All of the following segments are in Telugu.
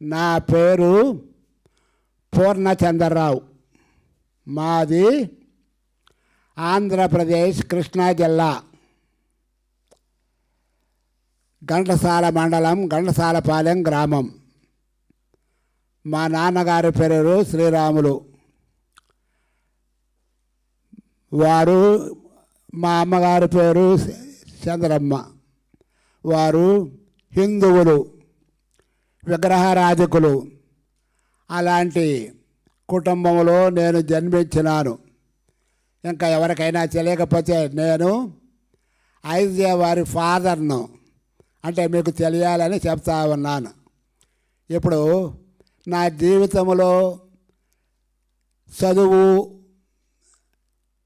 నా పేరు పూర్ణచంద్రరావు. మాది ఆంధ్రప్రదేశ్ కృష్ణా జిల్లా ఘంటసాల మండలం ఘంటసాలపాలెం గ్రామం. మా నాన్నగారి పేరు శ్రీరాములు. వారు మా అమ్మగారి పేరు చంద్రమ్మ. వారు హిందువులు, విగ్రహారాధికులు. అలాంటి కుటుంబంలో నేను జన్మించినాను. ఇంకా ఎవరికైనా తెలియకపోతే నేను ఐజే వారి ఫాదర్ను, అంటే మీకు తెలియాలని చెప్తా ఉన్నాను. ఇప్పుడు నా జీవితంలో చదువు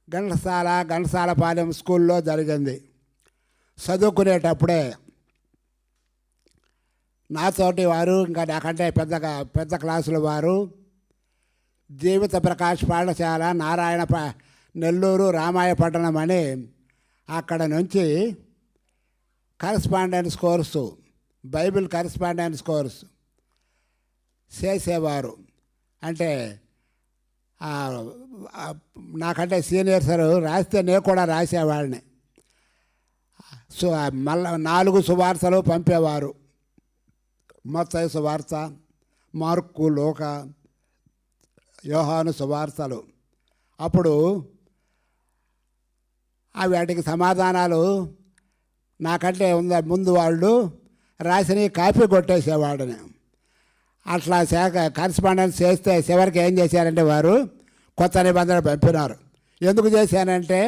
ఘంటసాలపాలెం స్కూల్లో జరిగింది. చదువుకునేటప్పుడే నాతోటి వారు, ఇంకా నాకంటే పెద్ద క్లాసుల వారు జీవిత ప్రకాష్ పాఠశాల నెల్లూరు రామాయపట్నం అని అక్కడ నుంచి correspondence course, Bible correspondence course చేసేవారు. అంటే నాకంటే సీనియర్స్ రాస్తే నేను కూడా రాసేవాడిని. మళ్ళా 4 సువార్తలు పంపేవారు. మత్తయి సువార్త, మార్కు, లూక, యోహాను సువార్తలు. అప్పుడు వాటికి సమాధానాలు నాకంటే ముందు వాళ్ళు రాసిన కాపీ కొట్టేసేవాడిని. అట్లా కరస్పాండెన్స్ చేస్తే చివరికి ఏం చేశారంటే వారు కొత్త నిబంధనలు పంపినారు. ఎందుకు చేశానంటే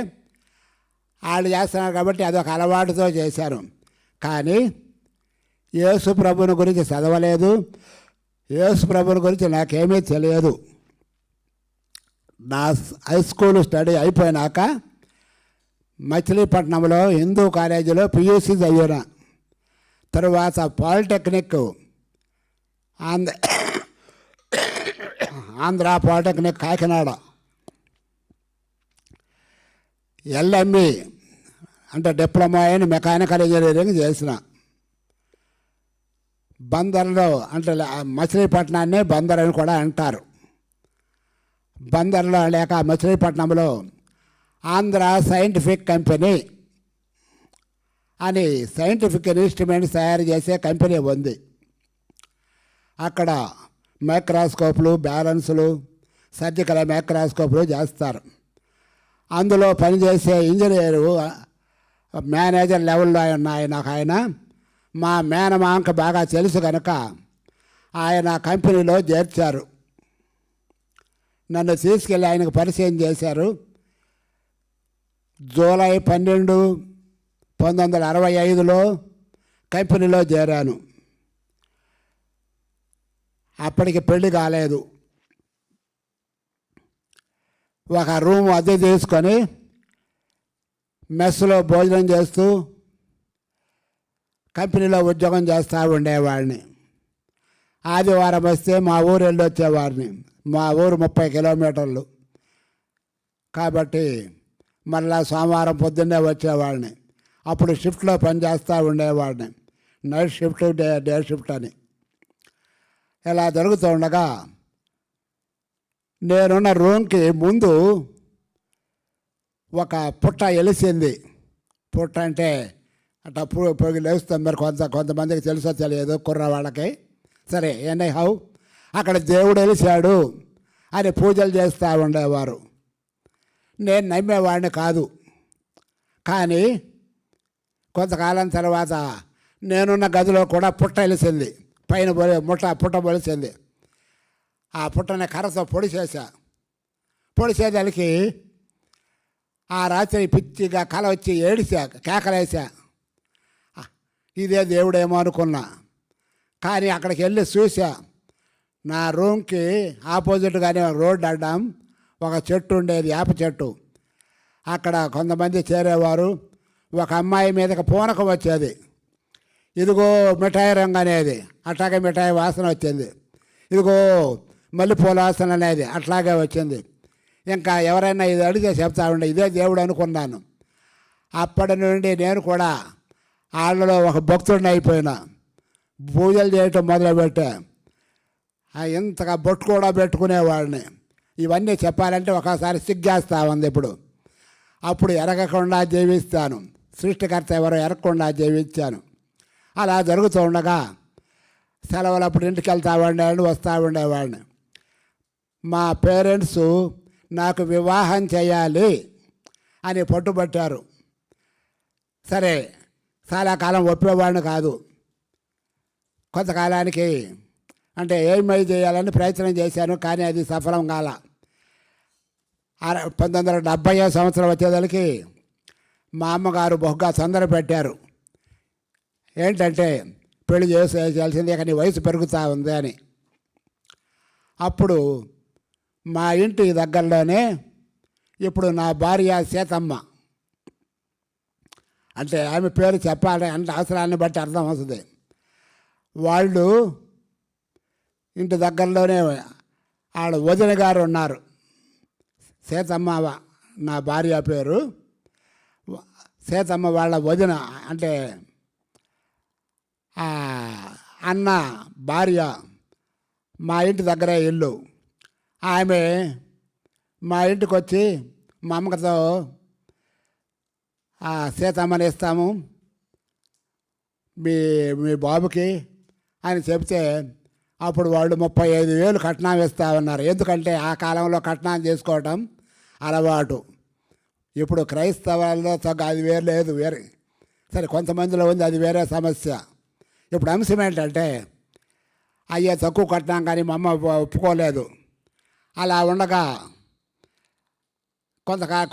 వాళ్ళు చేస్తున్నారు కాబట్టి అదొక అలవాటుతో చేశాను. కానీ యేసు ప్రభుని గురించి చదవలేదు, యేసు ప్రభుని గురించి నాకేమీ తెలియదు. నా హై స్కూల్ స్టడీ అయిపోయినాక మచిలీపట్నంలో హిందూ కాలేజీలో పియూసీ చదివిన తరువాత polytechnic, Andhra polytechnic Kakinada, LME అంటే డిప్లొమా ఇన్ మెకానికల్ ఇంజనీరింగ్ చేసిన. బందర్లో అంటే మచిలీపట్నాన్ని బందర్ అని కూడా అంటారు. బందర్లో లేక మచిలీపట్నంలో ఆంధ్ర సైంటిఫిక్ కంపెనీ అని సైంటిఫిక్ ఇన్స్ట్రుమెంట్స్ తయారు చేసే కంపెనీ ఉంది. అక్కడ మైక్రోస్కోప్లు, బ్యాలెన్సులు, సర్జికల్ మైక్రోస్కోప్లు చేస్తారు. అందులో పనిచేసే ఇంజనీరు మేనేజర్ లెవెల్లో ఉన్నాయి. నాకు ఆయన మా మేనమాంక బాగా తెలుసు కనుక ఆయన కంపెనీలో చేర్చారు. నన్ను తీసుకెళ్ళి ఆయనకు పరిచయం చేశారు. జూలై 12, 1965లో కంపెనీలో చేరాను. అప్పటికి పెళ్లి కాలేదు. ఒక రూమ్ అద్దె తీసుకొని మెస్లో భోజనం చేస్తూ కంపెనీలో ఉద్యోగం చేస్తూ ఉండేవాడిని. ఆదివారం వస్తే మా ఊరు వెళ్ళి వచ్చేవాడిని. మా ఊరు 30 కిలోమీటర్లు కాబట్టి మళ్ళా సోమవారం పొద్దున్నే వచ్చేవాడిని. అప్పుడు షిఫ్ట్లో పనిచేస్తూ ఉండేవాడిని, నైట్ షిఫ్ట్, డే షిఫ్ట్ అని. ఇలా జరుగుతూ ఉండగా నేనున్న రూమ్కి ముందు ఒక పుట్ట ఎలిసింది. పుట్ట అంటే అట్లా పొగి లేస్తాం. మరి కొంతమందికి తెలుసో తెలియదు కుర్రవాళ్ళకి. సరే, హౌ అక్కడ దేవుడు వెలిసాడు అని పూజలు చేస్తూ ఉండేవారు. నేను నమ్మేవాడిని కాదు. కానీ కొంతకాలం తర్వాత నేనున్న గదిలో కూడా పుట్ట వెలిసింది. పైన పుట్ట పొలిసింది. ఆ పుట్టని కర్రతో పొడిచేదానికి ఆ రాత్రి పిచ్చిగా కల వచ్చి కేకలేసా. ఇదే దేవుడేమో అనుకున్నా. కానీ అక్కడికి వెళ్ళి చూసా. నా రూమ్కి ఆపోజిట్గానే రోడ్డు అడ్డం ఒక చెట్టు ఉండేది, వేప చెట్టు. అక్కడ కొంతమంది చేరేవారు. ఒక అమ్మాయి మీదకి పూనకం వచ్చేది. ఇదిగో మిఠాయి రంగు అనేది, అట్లాగే మిఠాయి వాసన వచ్చింది. ఇదిగో మల్లెపూల వాసన అనేది అట్లాగే వచ్చింది. ఇంకా ఎవరైనా ఇది అడిగితే చెప్తా ఉండే ఇదే దేవుడు అనుకున్నాను. అప్పటి నుండి నేను కూడా వాళ్ళలో ఒక భక్తుడిని అయిపోయినా. పూజలు చేయటం మొదలుపెట్టా. ఇంతగా బొట్టు కూడా పెట్టుకునేవాడిని. ఇవన్నీ చెప్పాలంటే ఒకసారి సిగ్గేస్తా ఉంది. అప్పుడు ఎరగకుండా జీవిస్తాను, సృష్టికర్త ఎవరో ఎరగకుండా జీవించాను. అలా జరుగుతూ ఉండగా సెలవులు అప్పుడు ఇంటికి వెళ్తా ఉండేవాడిని, వస్తూ ఉండేవాడిని. మా పేరెంట్స్ నాకు వివాహం చేయాలి అని పట్టుబట్టారు. సరే, చాలా కాలం ఒప్పేవాడిని కాదు. కొంతకాలానికి అంటే ఏమై చేయాలని ప్రయత్నం చేశాను, కానీ అది సఫలం కాల. 1970 సంవత్సరం వచ్చేదానికి మా అమ్మగారు బహుగా తొందర పెట్టారు. ఏంటంటే పెళ్లి చేయాల్సింది, ఇక నీ వయసు పెరుగుతూ ఉంది అని. అప్పుడు మా ఇంటి దగ్గరలోనే ఇప్పుడు నా భార్య సీతమ్మ, అంటే ఆమె పేరు చెప్పాలి అంటే అవసరాన్ని బట్టి అర్థం అవుతుంది. వాళ్ళు ఇంటి దగ్గరలోనే వాళ్ళ వదిన గారు ఉన్నారు. సీతమ్మ నా భార్య పేరు, సీతమ్మ వాళ్ళ వదిన అంటే అన్న భార్య మా ఇంటి దగ్గరే ఇల్లు. ఆమె మా ఇంటికి వచ్చి మా అమ్మకతో సీతమ్మని ఇస్తాము మీ బాబుకి అని చెప్తే అప్పుడు వాళ్ళు 35,000 కట్నం ఇస్తా ఉన్నారు. ఎందుకంటే ఆ కాలంలో కట్నం చేసుకోవటం అలవాటు. ఇప్పుడు క్రైస్తవాల్లో అది వేరు లేదు, వేరే సరే కొంతమందిలో ఉంది, అది వేరే సమస్య. ఇప్పుడు అంశం ఏంటంటే అయ్యే తక్కువ కట్నం, కానీ మా అమ్మ ఒప్పుకోలేదు. అలా ఉండగా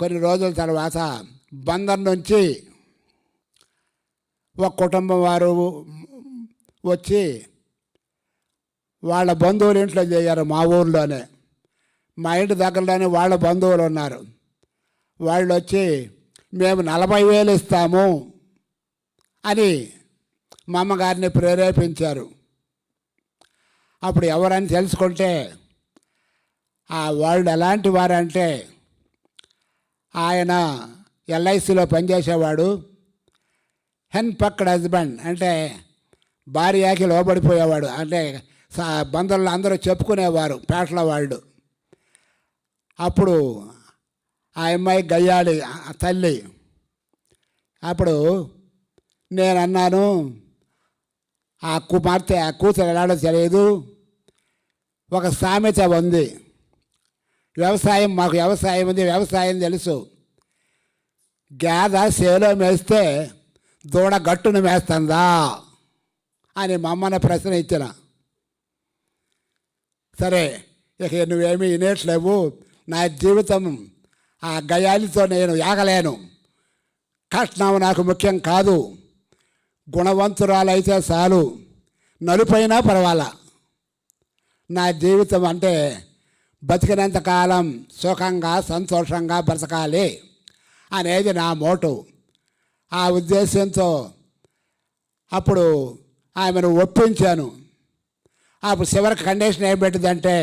కొన్ని రోజుల తర్వాత బందర్ నుంచి ఒక కుటుంబం వారు వచ్చి వాళ్ళ బంధువుల ఇంట్లో చేయారు. మా ఊర్లోనే, మా ఇంటి దగ్గరలోనే వాళ్ళ బంధువులు ఉన్నారు. వాళ్ళు వచ్చి మేము 40,000 ఇస్తాము అని మా అమ్మగారిని ప్రేరేపించారు. అప్పుడు ఎవరని తెలుసుకుంటే వాళ్ళు ఎలాంటి వారంటే ఆయన LICలో పనిచేసేవాడు. హెన్ పక్కడ్ హస్బెండ్ అంటే భార్యకి లోబడిపోయేవాడు. అంటే బంధువులు అందరూ చెప్పుకునేవారు పేటల వాళ్ళు. అప్పుడు ఆ అమ్మాయి గయ్యాళి తల్లి. అప్పుడు నేను అన్నాను, ఆ కూతురు ఎలాడో తెలియదు. ఒక సామెత ఉంది, వ్యవసాయం మాకు వ్యవసాయం ఉంది, వ్యవసాయం తెలుసు. గేద సేలో మేస్తే దూడ గట్టును మేస్తుందా అని మా అమ్మని ప్రశ్న ఇచ్చిన. సరే, ఇక నువ్వేమీ వినేట్లేవు, నా జీవితం ఆ గయాలితో నేను యాగలేను, కట్నం నాకు ముఖ్యం కాదు, గుణవంతురాలైతే చాలు, నలుపైనా పర్వాలా, నా జీవితం అంటే బతికినంతకాలం సుఖంగా సంతోషంగా బ్రతకాలి అనేది నా మోటు. ఆ ఉద్దేశంతో అప్పుడు ఆమెను ఒప్పించాను. అప్పుడు చివరికి కండిషన్ ఏం పెట్టిందంటే,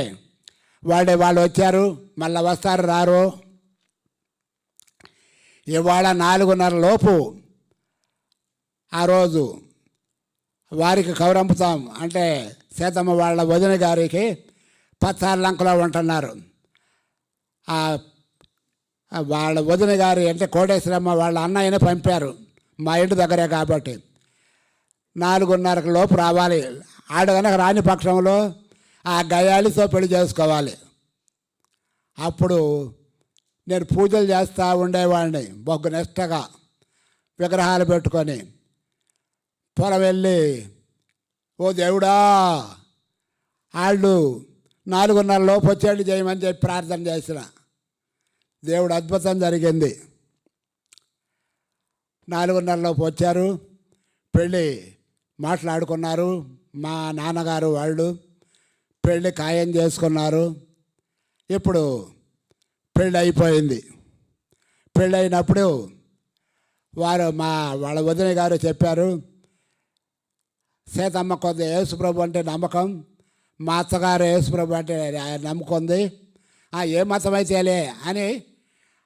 వాళ్ళు వచ్చారు, మళ్ళీ వస్తారు రారు, ఇవాళ 4:30 లోపు ఆ రోజు వారికి కౌరంపుతాం. అంటే సీతమ్మ వాళ్ళ వదిన గారికి పత్తార్లంకలో ఉంటున్నారు. వాళ్ళ వదిన గారి అంటే కోటేశ్వరమ్మ వాళ్ళ అన్నయ్యని పంపారు మా ఇంటి దగ్గరే కాబట్టి 4:30 లోపు రావాలి. ఆడ కనుక రాని పక్షంలో ఆ గయాలితో పెళ్లి చేసుకోవాలి. అప్పుడు నేను పూజలు చేస్తూ ఉండేవాడిని బొగ్గు నిష్టగా, విగ్రహాలు పెట్టుకొని పొలం వెళ్ళి, ఓ దేవుడా వాళ్ళు 4:30 లోపు వచ్చేళ్ళు చేయమని చెప్పి ప్రార్థన చేసిన. దేవుడు అద్భుతం జరిగింది. 4:30 లోపు వచ్చారు, పెళ్ళి మాట్లాడుకున్నారు. మా నాన్నగారు వాళ్ళు పెళ్ళి ఖాయం చేసుకున్నారు. ఇప్పుడు పెళ్ళి అయిపోయింది. పెళ్ళి అయినప్పుడు వాళ్ళ వదిన గారు చెప్పారు, సీతమ్మ కొద్ది యేసుప్రభు అంటే నమ్మకం, మా అత్తగారు యేసుప్రభు అంటే నమ్ముకుంది, ఏ మతం అయితేలే అని,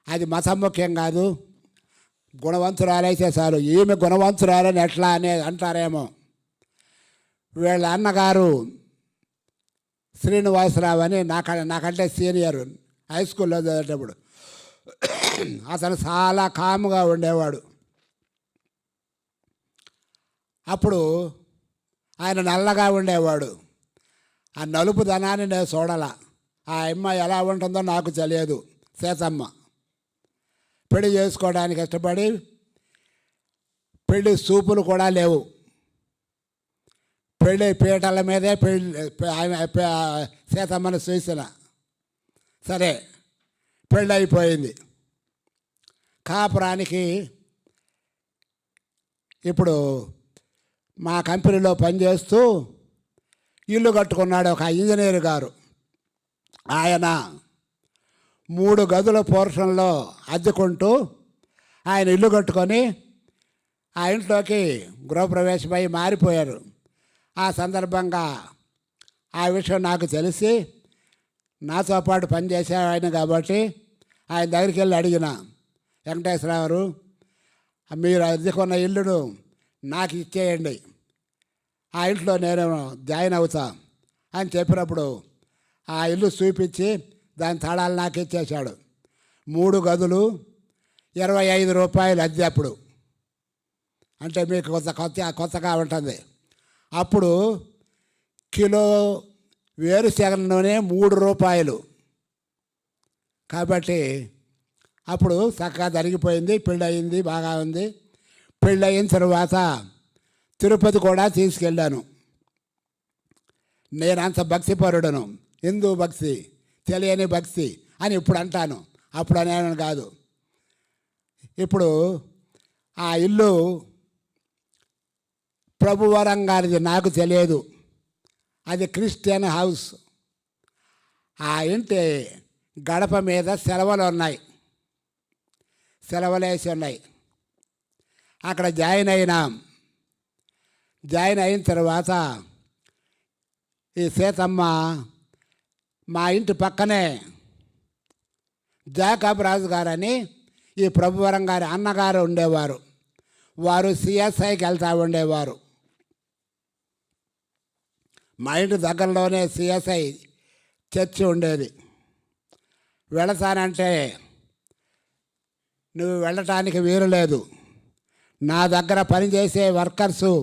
అది మతం ముఖ్యం కాదు, గుణవంతురాలైతే చాలు. ఈమె గుణవంతురాలని ఎట్లా అనేది అంటారేమో. వీళ్ళ అన్నగారు శ్రీనివాసరావు అని నాకంటే సీనియర్, హై స్కూల్లో చదివేటప్పుడు. అతను చాలా కాముగా ఉండేవాడు. అప్పుడు ఆయన నల్లగా ఉండేవాడు. ఆ నలుపు ధనాన్ని నేను చూడాల. ఆ అమ్మాయి ఎలా ఉంటుందో నాకు తెలియదు. సీతమ్మ పెళ్లి చేసుకోవడానికి ఇష్టపడి, పెళ్లి చూపులు కూడా లేవు. పెళ్ళి పీటల మీదే సీతమ్మను చూసిన. సరే, పెళ్ళి అయిపోయింది. కాపురానికి ఇప్పుడు మా కంపెనీలో పనిచేస్తూ ఇల్లు కట్టుకున్నాడు ఒక ఇంజనీర్ గారు. ఆయన 3 గదుల పోర్షన్లో అద్దెకుంటూ ఆయన ఇల్లు కట్టుకొని ఆ ఇంట్లోకి గృహప్రవేశమై మారిపోయారు. ఆ సందర్భంగా ఆ విషయం నాకు తెలిసి, నాతో పాటు పనిచేసే ఆయన కాబట్టి ఆయన దగ్గరికి వెళ్ళి అడిగిన, వెంకటేశ్వరరావు గారు, మీరు అద్దెకున్న ఇల్లును నాకు ఇచ్చేయండి, ఆ ఇంట్లో నేను జాయిన్ అవుతా అని చెప్పినప్పుడు ఆ ఇల్లు చూపించి దాని తాళాలు నాకు ఇచ్చేశాడు. 3 గదులు, 25 రూపాయలు అద్దె. అప్పుడు అంటే మీకు కొత్తగా ఉంటుంది. అప్పుడు కిలో వేరుశనగ నూనె 3 రూపాయలు. కాబట్టి అప్పుడు చక్కగా జరిగిపోయింది. పెళ్ళి అయింది, బాగా ఉంది. పెళ్ళి అయిన తర్వాత తిరుపతి కూడా తీసుకెళ్ళాను. నేను అంత భక్తిపరుడను, హిందూ భక్తి, తెలియని భక్తి అని ఇప్పుడు అంటాను, అప్పుడు అనేను కాదు. ఇప్పుడు ఆ ఇల్లు ప్రభువరం గారిది, నాకు తెలియదు. అది క్రిస్టియన్ హౌస్. ఆ ఇంటి గడప మీద సెలవులు ఉన్నాయి, సెలవులేసి ఉన్నాయి. అక్కడ జాయిన్ అయినాం. జాయిన్ అయిన తర్వాత ఈ సీతమ్మ మా ఇంటి పక్కనే జాకబ్ రాజు గారని ఈ ప్రభువరం గారి అన్నగారు ఉండేవారు. వారు సిఎస్ఐకి వెళ్తూ ఉండేవారు. మా ఇంటి దగ్గరలోనే సిఎస్ఐ చర్చి ఉండేది. వెళతానంటే నువ్వు వెళ్ళటానికి వీలు లేదు. నా దగ్గర పనిచేసే వర్కర్సు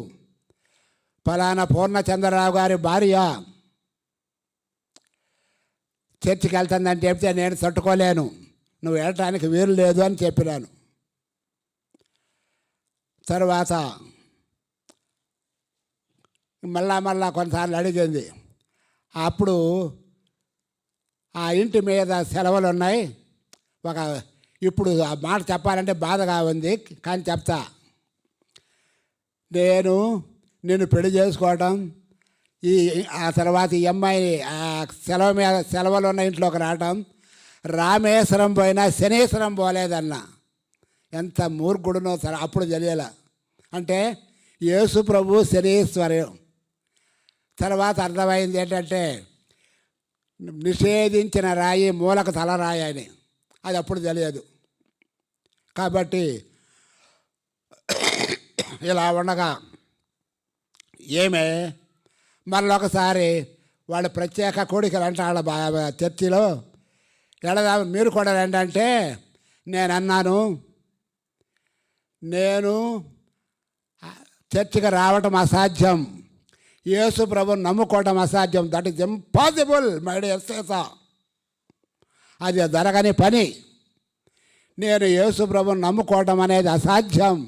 ఫలానా పూర్ణచంద్రరావు గారి భార్య చర్చికి వెళ్తుందని చెప్తే నేను తట్టుకోలేను, నువ్వు వెళ్ళటానికి వీలు లేదు అని చెప్పినాను. తర్వాత మళ్ళా కొన్నిసార్లు అడిగింది. అప్పుడు ఆ ఇంటి మీద సెలవులు ఉన్నాయి. ఇప్పుడు ఆ మాట చెప్పాలంటే బాధగా ఉంది, కానీ చెప్తా. నిన్ను పెళ్లి చేసుకోవటం, ఆ తర్వాత ఈ అమ్మాయి సెలవులు ఉన్న ఇంట్లోకి రావటం, రామేశ్వరం పోయినా శనీశ్వరం పోలేదన్నా. ఎంత మూర్ఖుడునో సరే అప్పుడు తెలియాల. అంటే యేసు ప్రభు శనీశ్వరం. తర్వాత అర్థమైంది ఏంటంటే నిషేధించిన రాయి మూలకు తలరాయి అని. అది అప్పుడు తెలియదు. కాబట్టి ఇలా ఉండగా మళ్ళొకసారి వాళ్ళు ప్రత్యేక కోడికలు అంటే వాళ్ళ చర్చిలో ఎడదాం మీరు కూడా రండి అంటే నేను అన్నాను, నేను చర్చికి రావటం అసాధ్యం, యేసు ప్రభుని నమ్ముకోవటం అసాధ్యం. That is impossible my dear Sita. అది జరగని పని. నేను యేసు ప్రభుని నమ్ముకోవటం అనేది అసాధ్యం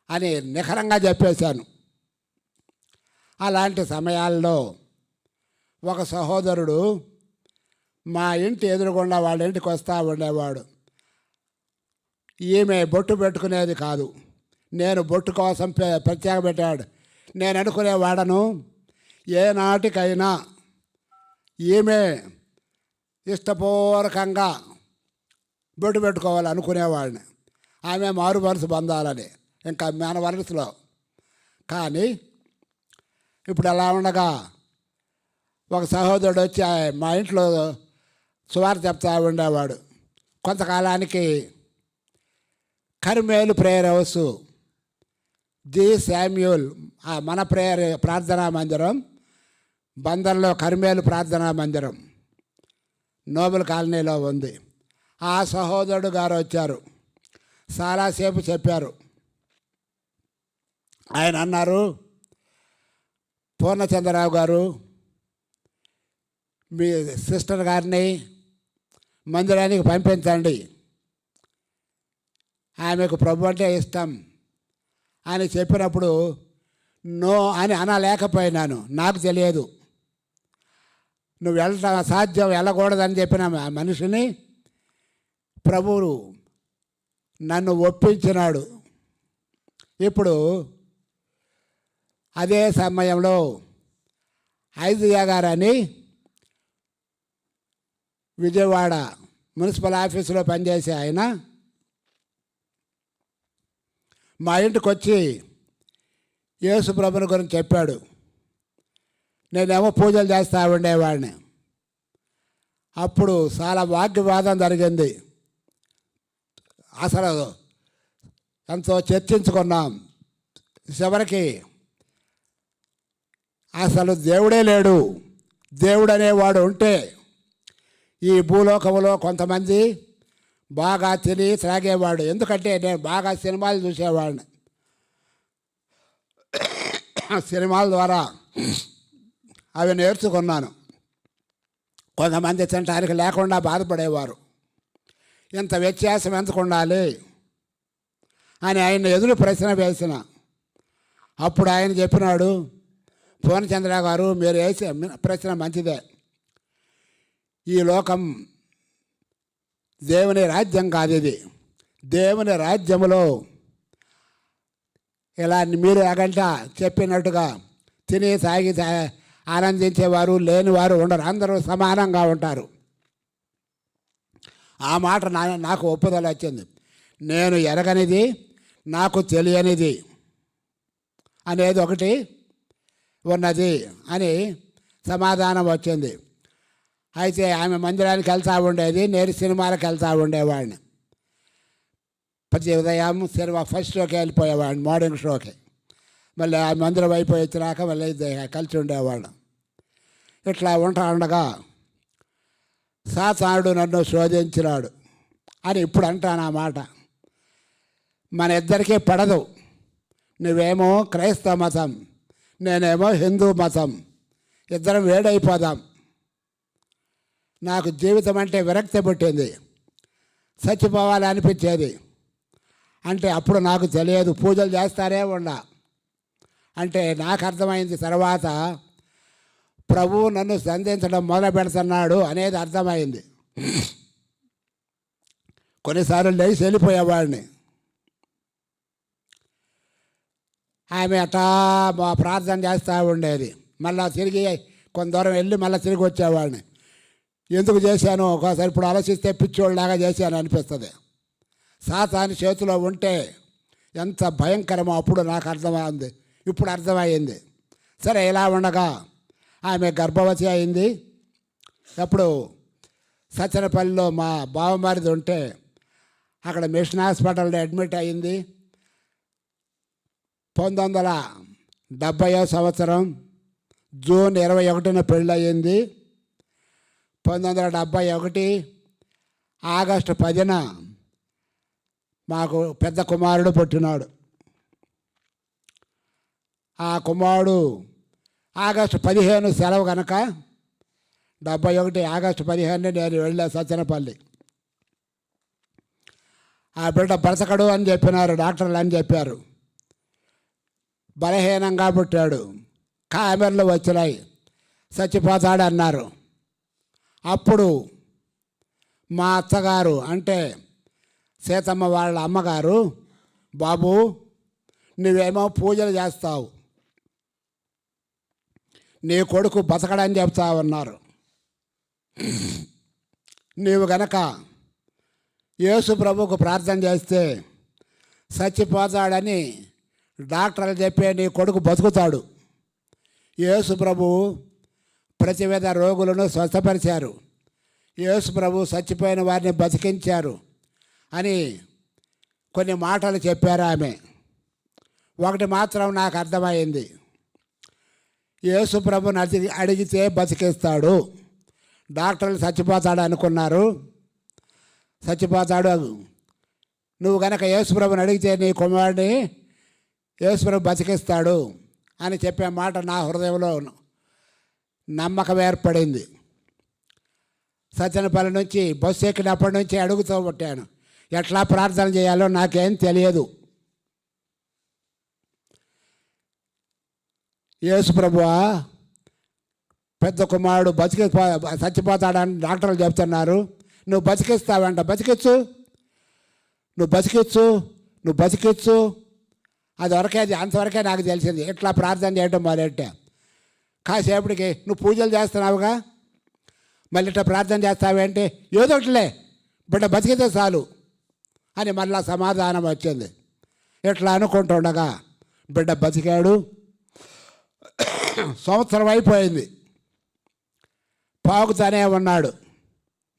అని నిఖరంగా చెప్పేశాను. అలాంటి సమయాల్లో ఒక సహోదరుడు మా ఇంటి ఎదురుగుండా వాళ్ళ ఇంటికి వస్తూ ఉండేవాడు. ఈమె బొట్టు పెట్టుకునేది కాదు. నేను బొట్టు కోసం ప్రత్యేక పెట్టాడు. నేను అనుకునేవాడను, ఏనాటికైనా ఈమె ఇష్టపూర్వకంగా బొట్టు పెట్టుకోవాలి అనుకునేవాడిని. ఆమె మారు మనసు పొందాలని ఇంకా మన వరుసలో. కానీ ఇప్పుడు అలా ఉండగా ఒక సహోదరుడు వచ్చి మా ఇంట్లో సువార్త చెప్తా ఉండేవాడు. కొంతకాలానికి Carmel prayer house, G Samuel, మన ప్రార్థనా మందిరం బందర్లో కర్మేలు ప్రార్థనా మందిరం నోబెల్ కాలనీలో ఉంది. ఆ సహోదరుడు గారు వచ్చారు, చాలాసేపు చెప్పారు. ఆయన అన్నారు, పూర్ణచంద్రరావు గారు మీ సిస్టర్ గారిని మందిరానికి పంపించండి, ఆమెకు ప్రభు అంటే ఇష్టం అని చెప్పినప్పుడు నో అని అనలేకపోయినాను. నాకు తెలియదు, నువ్వు వెళ్ళటం అసాధ్యం, వెళ్ళకూడదని చెప్పిన మనిషిని ప్రభువు నన్ను ఒప్పించినాడు. ఇప్పుడు అదే సమయంలో ఐజయ్య గారని విజయవాడ మున్సిపల్ ఆఫీసులో పనిచేసే ఆయన మా ఇంటికి వచ్చి యేసు ప్రభుని గురించి చెప్పాడు. నేనేమో పూజలు చేస్తూ ఉండేవాడిని. అప్పుడు చాలా వాగ్వివాదం జరిగింది. అసలు ఎంతో చర్చించుకున్నాం. చివరికి అసలు దేవుడే లేడు, దేవుడు అనేవాడు ఉంటే ఈ భూలోకంలో కొంతమంది బాగా తిని త్రాగేవాడు. ఎందుకంటే నేను బాగా సినిమాలు చూసేవాడిని. సినిమాల ద్వారా అవి నేర్చుకున్నాను. కొంతమంది తినడానికి లేకుండా బాధపడేవారు. ఇంత వ్యత్యాసం ఎందుకు ఉండాలి అని ఆయన ఎదురు ప్రశ్న వేసిన అప్పుడు ఆయన చెప్పినాడు, పూర్ణచంద్ర గారు మీరు వేసే ప్రశ్న మంచిదే. ఈ లోకం దేవుని రాజ్యం కాదు, ఇది దేవుని రాజ్యములో ఇలా మీరు ఎగంట చెప్పినట్టుగా తిని తాగి ఆనందించేవారు లేనివారు ఉండరు, అందరూ సమానంగా ఉంటారు. ఆ మాట నాకు ఒప్పుదల వచ్చింది. నేను ఎరగనిది, నాకు తెలియనిది అనేది ఒకటి ఉన్నది అని సమాధానం వచ్చింది. అయితే ఆమె మందిరానికి వెళ్తూ ఉండేది, నేను సినిమాలకు వెళ్తూ ఉండేవాడిని. ప్రతి ఉదయం సినిమా ఫస్ట్ షోకి వెళ్ళిపోయేవాడిని, మార్నింగ్ షోకి. మళ్ళీ ఆ మందిరం అయిపోయి వచ్చినాక మళ్ళీ కలిసి ఉండేవాళ్ళం. ఇట్లా ఉండగా సాతానుడు నన్ను శోధించినాడు అని ఇప్పుడు అంటాను. ఆ మాట మన ఇద్దరికీ పడదు. నువ్వేమో క్రైస్తవ మతం, నేనేమో హిందూ మతం, ఇద్దరం వేడైపోదాం. నాకు జీవితం అంటే విరక్తి పుట్టింది, చచ్చిపోవాలి అనిపించేది. అంటే అప్పుడు నాకు తెలియదు, పూజలు చేస్తారే ఉండ. అంటే నాకు అర్థమైంది తర్వాత ప్రభువు నన్ను సంధించడం మొదలు పెడుతున్నాడు అనేది అర్థమైంది. కొన్నిసార్లు లేచి వెళ్ళిపోయేవాడిని. ఆమె అట్టా ప్రార్థన చేస్తూ ఉండేది. మళ్ళీ తిరిగి కొంత దూరం వెళ్ళి మళ్ళీ తిరిగి వచ్చేవాడిని. ఎందుకు చేశాను ఒకసారి ఇప్పుడు ఆలోచిస్తే పిచ్చోళ్ళలాగా చేశాను అనిపిస్తుంది. సాతాను చేతిలో ఉంటే ఎంత భయంకరమో అప్పుడు నాకు అర్థమైంది, ఇప్పుడు అర్థమైంది. సరే, ఇలా ఉండగా ఆమె గర్భవతి అయింది. అప్పుడు సచ్చనపల్లిలో మా బావమరిది ఉంటే అక్కడ మిషన్ హాస్పిటల్లో అడ్మిట్ అయింది. 1970వ సంవత్సరం జూన్ 21న పెళ్ళయింది. 1971 ఆగస్టు 10న మాకు పెద్ద కుమారుడు పుట్టినాడు. ఆ కుమారుడు ఆగస్టు 15 సెలవు కనుక 71 ఆగస్టు 15 నేను వెళ్ళా సచ్చనపల్లి. ఆ బిడ్డ బ్రతకడు అని చెప్పినారు, డాక్టర్లు అని చెప్పారు. బలహీనంగా పుట్టాడు, కామెర్లు వచ్చినాయి, చచ్చిపోతాడు అన్నారు. అప్పుడు మా అత్తగారు అంటే సీతమ్మ వాళ్ళ అమ్మగారు, బాబు నువ్వేమో పూజలు చేస్తావు, నీ కొడుకు బతకడని చెప్తా ఉన్నారు. నీవు గనక యేసు ప్రభువుకు ప్రార్థన చేస్తే చచ్చిపోతాడని డాక్టర్లు చెప్పే నీ కొడుకు బతుకుతాడు. యేసు ప్రభువు ప్రతి విధ రోగులను స్వస్థపరిచారు, యేసు ప్రభువు చచ్చిపోయిన వారిని బతికించారు అని కొన్ని మాటలు చెప్పారు ఆమె. ఒకటి మాత్రం నాకు అర్థమైంది, యేసు ప్రభుని అడిగితే బతికిస్తాడు. డాక్టర్లు చచ్చిపోతాడు అనుకున్నారు, చచ్చిపోతాడు. నువ్వు కనుక యేసు ప్రభుని అడిగితే నీ కుమారుడిని యేసు ప్రభు బతికిస్తాడు అని చెప్పే మాట నా హృదయంలో నమ్మకం ఏర్పడింది. సత్యనపల్లి నుంచి బస్సు ఎక్కినప్పటి నుంచి అడుగుతూ పుట్టాను, ఎట్లా ప్రార్థన చేయాలో నాకేం తెలియదు. యేసు ప్రభువా, పెద్ద కుమారుడు చచ్చిపోతాడని డాక్టర్లు చెప్తున్నారు, నువ్వు బతికిస్తావంట, బతికించు, నువ్వు బతికించు. అది అంతవరకే నాకు తెలిసింది. ఇట్లా ప్రార్థన చేయడం మొదలెట్టా. కాసేపటికి నువ్వు పూజలు చేస్తున్నావుగా, మళ్ళీ ఇట్లా ప్రార్థన చేస్తావేంటి, ఏదోటిలే బిడ్డ బతికితే చాలు అని మళ్ళా సమాధానం వచ్చింది. ఇట్లా అనుకుంటుండగా బిడ్డ బతికాడు. సంవత్సరం అయిపోయింది, పాకుతానే ఉన్నాడు,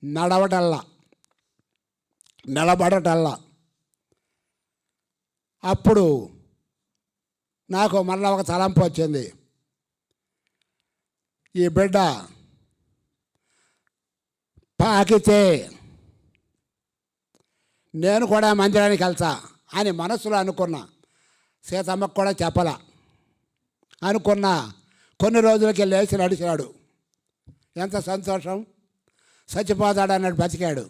నిలబడటల్లా. అప్పుడు నాకు మళ్ళీ ఒక తలంపు వచ్చింది. ఈ బిడ్డ పాకితే నేను కూడా మందిరానికి వెళ్తా అని మనసులో అనుకున్నా. సీతమ్మకు కూడా చెప్పలా. అనుకున్నా. కొన్ని రోజులకి లేచి నడిచాడు. ఎంత సంతోషం, చచ్చిపోతాడు అన్నట్టు బతికాడు.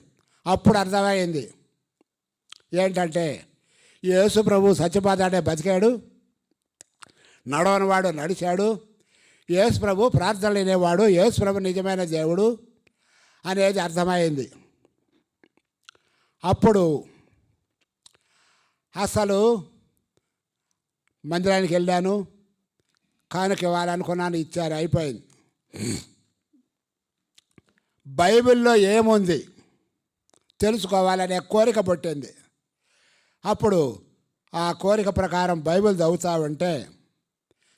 అప్పుడు అర్థమైంది ఏంటంటే, యేసు ప్రభు చచ్చిపోతాడే బతికాడు, నడవనివాడు నడిచాడు, యేసు ప్రభు ప్రార్థనలు వినేవాడు, యేసు ప్రభు నిజమైన దేవుడు అనేది అర్థమైంది. అప్పుడు అసలు మందిరానికి వెళ్ళాను, కానుక ఇవ్వాలనుకున్నాను, ఇచ్చారు, అయిపోయింది. బైబిల్లో ఏముంది తెలుసుకోవాలనే కోరిక పుట్టింది. అప్పుడు ఆ కోరిక ప్రకారం బైబిల్ చదువుతా ఉంటే,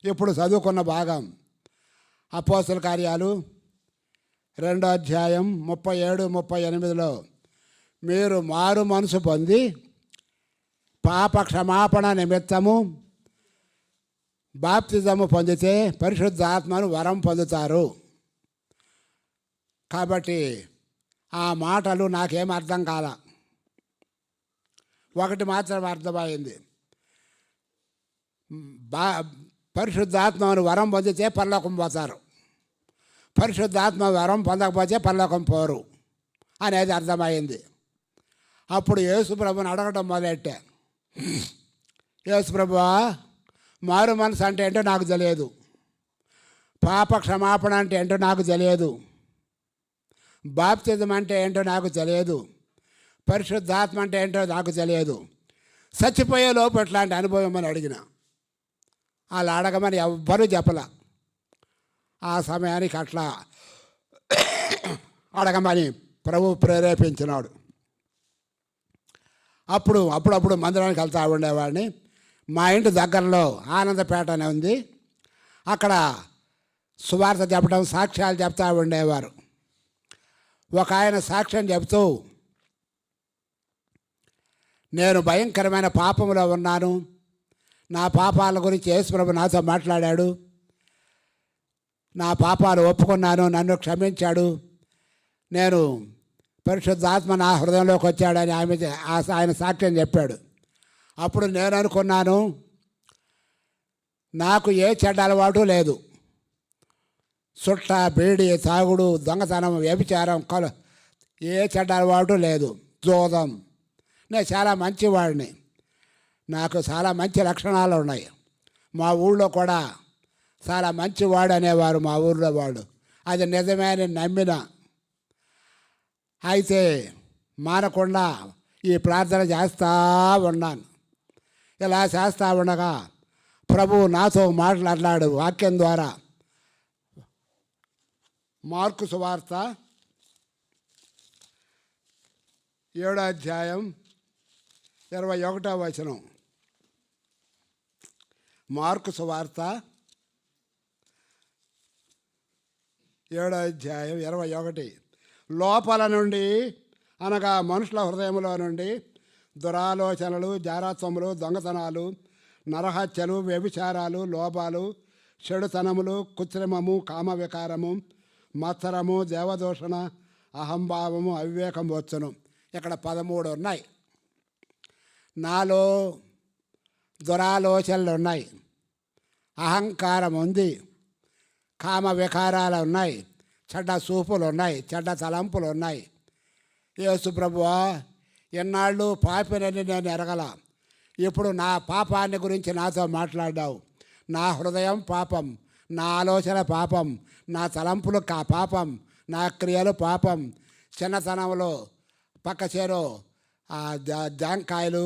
ఇప్పుడు చదువుకున్న భాగం అపోస్తల కార్యాలు 2వ అధ్యాయం 37, 38లో మీరు మారు మనసు పొంది పాప క్షమాపణ నిమిత్తము బాప్తిజము పొందితే పరిశుద్ధాత్మను వరం పొందుతారు. కాబట్టి ఆ మాటలు నాకేం అర్థం కాల. ఒకటి మాత్రం అర్థమైంది, పరిశుద్ధాత్మను వరం పొందితే పరలోకం పోతారు, పరిశుద్ధాత్మ వరం పొందకపోతే పరలోకం పోరు అనేది అర్థమైంది. అప్పుడు యేసు ప్రభుని అడగడం మొదలెట్టా. యేసు ప్రభువా, మారు మనసు అంటే ఏంటో నాకు తెలియదు, పాప క్షమాపణ అంటే ఏంటో నాకు తెలియదు, బాప్తిజం అంటే ఏంటో నాకు తెలియదు, పరిశుద్ధాత్మ అంటే ఏంటో నాకు తెలియదు. చచ్చిపోయే లోపు ఎట్లాంటి అనుభవం అని అడిగిన. అలా అడగమని ఎవ్వరూ చెప్పల. ఆ సమయానికి అట్లా అడగమని ప్రభు ప్రేరేపించినాడు. అప్పుడప్పుడు మందిరానికి వెళ్తా ఉండేవాడిని. మా ఇంటి దగ్గరలో ఆనందపేట అని ఉంది, అక్కడ సువార్త చెప్పడం, సాక్ష్యాలు చెప్తా ఉండేవారు. ఒక ఆయన సాక్ష్యం చెప్తూ, నేను భయంకరమైన పాపంలో ఉన్నాను, నా పాపాల గురించి యేసు ప్రభు నాతో మాట్లాడాడు, నా పాపాలు ఒప్పుకున్నాను, నన్ను క్షమించాడు, నేను పరిశుద్ధాత్మ నా హృదయంలోకి వచ్చాడని ఆయన సాక్ష్యం చెప్పాడు. అప్పుడు నేను అనుకున్నాను, నాకు ఏ చెడ్డ అలవాటు లేదు, సుట్ట, బీడి, తాగుడు, దొంగతనం, వ్యభిచారం, ఏ చెడ్డ అలవాటు లేదు, జోదం, నేను చాలా మంచివాడిని, నాకు చాలా మంచి లక్షణాలు ఉన్నాయి. మా ఊళ్ళో కూడా చాలా మంచివాడు అనేవారు మా ఊళ్ళో వాళ్ళు. అది నిజమే అని నమ్మిన. అయితే మానకుండా ఈ ప్రార్థన చేస్తూ ఉన్నాను. ఇలా చేస్తూ ఉండగా ప్రభువు నాతో మాట్లాడాడు వాక్యం ద్వారా. మార్కు సువార్త 7వ అధ్యాయం 21వ వచనం. మార్కు సువార్త 7వ అధ్యాయం 21. లోపల నుండి అనగా మనుషుల హృదయంలో నుండి దురాలోచనలు, జారత్వములు, దొంగతనాలు, నరహత్యలు, వ్యభిచారాలు, లోపాలు, చెడుతనములు, కృత్రిమము, కామ వికారము, మత్సరము, దేవదూషణ, అహంభావము, అవివేకం వచ్చును. ఇక్కడ 13 ఉన్నాయి. నాలో దురాలోచనలు ఉన్నాయి, అహంకారం ఉంది, కామ వికారాలు ఉన్నాయి, చెడ్డ చూపులు ఉన్నాయి, చెడ్డ తలంపులు ఉన్నాయి. యేసు ప్రభువా, ఎన్నాళ్ళు పాపినని నేను ఎరగల, ఇప్పుడు నా పాపాన్ని గురించి నాతో మాట్లాడావు. నా హృదయం పాపం, నా ఆలోచన పాపం, నా తలంపులు పాపం, నా క్రియలు పాపం. చిన్నతనంలో పక్క చేరు జాంకాయలు,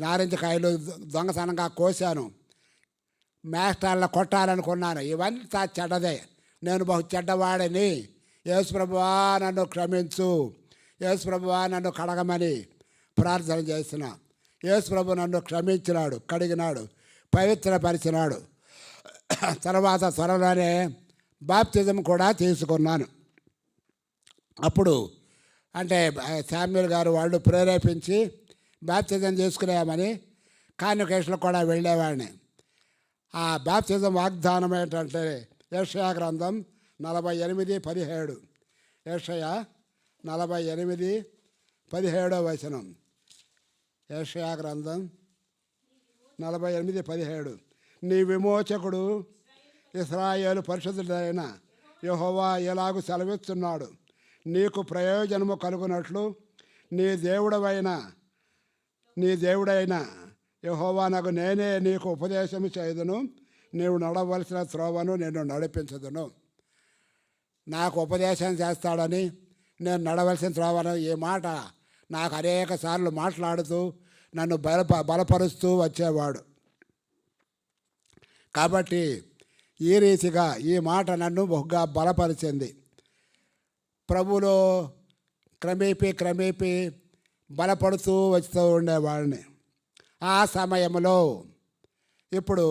నారింజకాయలు దొంగతనంగా కోసాను, మేస్టార్లను కొట్టాలనుకున్నాను. ఇవంతా చెడ్డదే. నేను బహు చెడ్డవాడిని. యేసు ప్రభువా నన్ను క్షమించు, యేసు ప్రభువా నన్ను కడగమని ప్రార్థన చేసిన. యేసు ప్రభు నన్ను క్షమించినాడు, కడిగినాడు, పవిత్రపరిచినాడు. తర్వాత త్వరలోనే బాప్తిజం కూడా తీసుకున్నాను. అప్పుడు అంటే శామ్యూల్ గారు వాళ్ళు ప్రేరేపించి బాప్తిజం తీసుకునేమని కాన్వకేషన్లో కూడా వెళ్ళేవాడిని. ఆ బాప్తిజం వాగ్దానం ఏంటంటే యెషయా గ్రంథం 48:17. యెషయా 48:17 వచనం. యెషయా గ్రంథం 48:17. నీ విమోచకుడు ఇశ్రాయేలు పరిశుద్ధుడైన యెహోవా ఎలాగూ సెలవిస్తున్నాడు, నీకు ప్రయోజనము కలుగునట్లు నీ దేవుడైన యెహోవానగు నేనే నీకు ఉపదేశము చేయుదును, నీవు నడవలసిన త్రోవను నేను నడిపించదును. నాకు ఉపదేశం చేస్తాడని, నేను నడవలసిన త్రోవను, ఈ మాట నాకు అనేక సార్లు మాట్లాడుతూ నన్ను బలపరుస్తూ వచ్చేవాడు. కాబట్టి ఈ రీతిగా ఈ మాట నన్ను బహుగా బలపరిచింది. ప్రభులో క్రమేపీ బలపడుతూ వస్తూ ఉండేవాడిని. ఆ సమయంలో ఇప్పుడు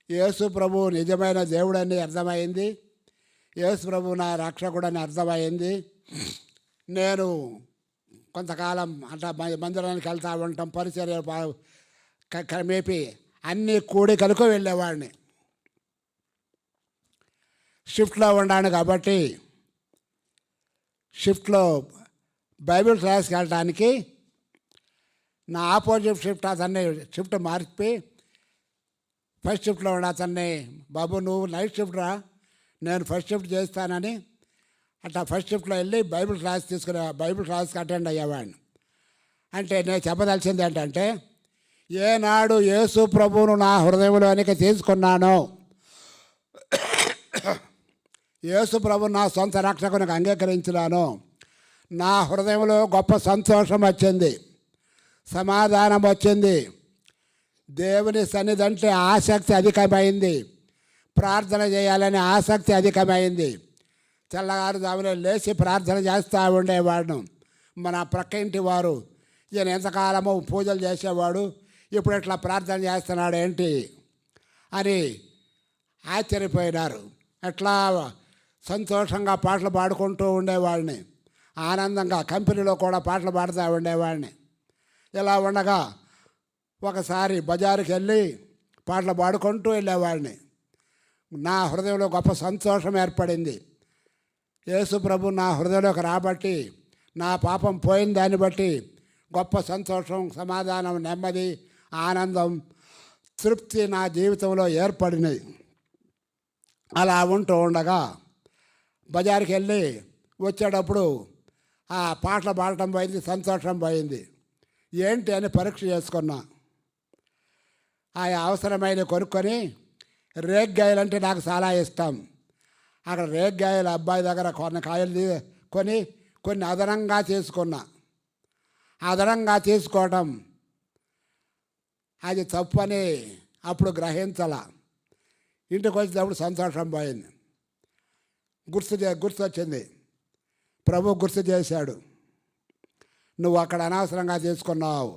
యేసు ప్రభు నిజమైన దేవుడని అర్థమైంది, యేసు ప్రభు నా రక్షకుడని అర్థమైంది. నేను కొంతకాలం అంటే మందిరానికి వెళ్తూ ఉంటాం, పరిచర్య క్రమేపీ అన్ని కూడికలకు వెళ్ళేవాడిని. షిఫ్ట్లో ఉన్నాను కాబట్టి షిఫ్ట్లో బైబిల్ క్లాస్కి వెళ్ళడానికి నా ఆపోజిట్ షిఫ్ట్ మార్పి ఫస్ట్ షిఫ్ట్లో ఉన్న అతన్ని, బాబు నువ్వు నైట్ షిఫ్ట్ రా, నేను ఫస్ట్ షిఫ్ట్ చేస్తానని అట్లా ఫస్ట్ షిఫ్ట్లో వెళ్ళి బైబిల్ క్లాస్కి అటెండ్ అయ్యేవాడిని. అంటే నేను చెప్పదలిసింది ఏంటంటే, ఏనాడు యేసు ప్రభువును నా హృదయంలోనికి తీసుకున్నానో, యేసు ప్రభువు నా సొంత రక్షకునికి అంగీకరించినానో, నా హృదయంలో గొప్ప సంతోషం వచ్చింది, సమాధానం వచ్చింది, దేవుని సన్నిధి అంటే ఆసక్తి అధికమైంది, ప్రార్థన చేయాలనే ఆసక్తి అధికమైంది. తెల్లవారుజామునే లేచి ప్రార్థన చేస్తూ ఉండేవాడు. మన ప్రక్క ఇంటి వారు, ఈయన ఎంతకాలమో పూజలు చేసేవాడు, ఇప్పుడు ఇట్లా ప్రార్థన చేస్తున్నాడు ఏంటి అని ఆశ్చర్యపోయినారు. ఎట్లా సంతోషంగా పాటలు పాడుకుంటూ ఉండేవాడిని, ఆనందంగా కంపెనీలో కూడా పాటలు పాడుతూ ఉండేవాడిని. ఇలా ఉండగా ఒకసారి బజారుకి వెళ్ళి పాటలు పాడుకుంటూ వెళ్ళేవాడిని. నా హృదయంలో గొప్ప సంతోషం ఏర్పడింది. యేసు ప్రభు నా హృదయంలోకి రాబట్టి, నా పాపం పోయిన దాన్ని బట్టి గొప్ప సంతోషం, సమాధానం, నెమ్మది, ఆనందం, తృప్తి నా జీవితంలో ఏర్పడినది. అలా ఉంటూ ఉండగా బజారుకి వెళ్ళి వచ్చేటప్పుడు ఆ పాటలు పాడటం పోయింది, సంతోషం పోయింది. ఏంటి అని పరీక్ష చేసుకున్నా. ఆ అవసరమైన కొనుక్కొని, రేగ్గాయలు అంటే నాకు చాలా ఇష్టం. అక్కడ రేగ్గాయలు అబ్బాయి దగ్గర కొన్ని కాయలు కొని కొన్ని అదనంగా తీసుకున్నా. అదనంగా తీసుకోవటం అది తప్పని అప్పుడు ఇంటికి వచ్చేటప్పుడు సంతోషం పోయింది. గుర్తొచ్చింది, ప్రభు గుర్తు చేశాడు, నువ్వు అక్కడ అనవసరంగా తీసుకున్నావు,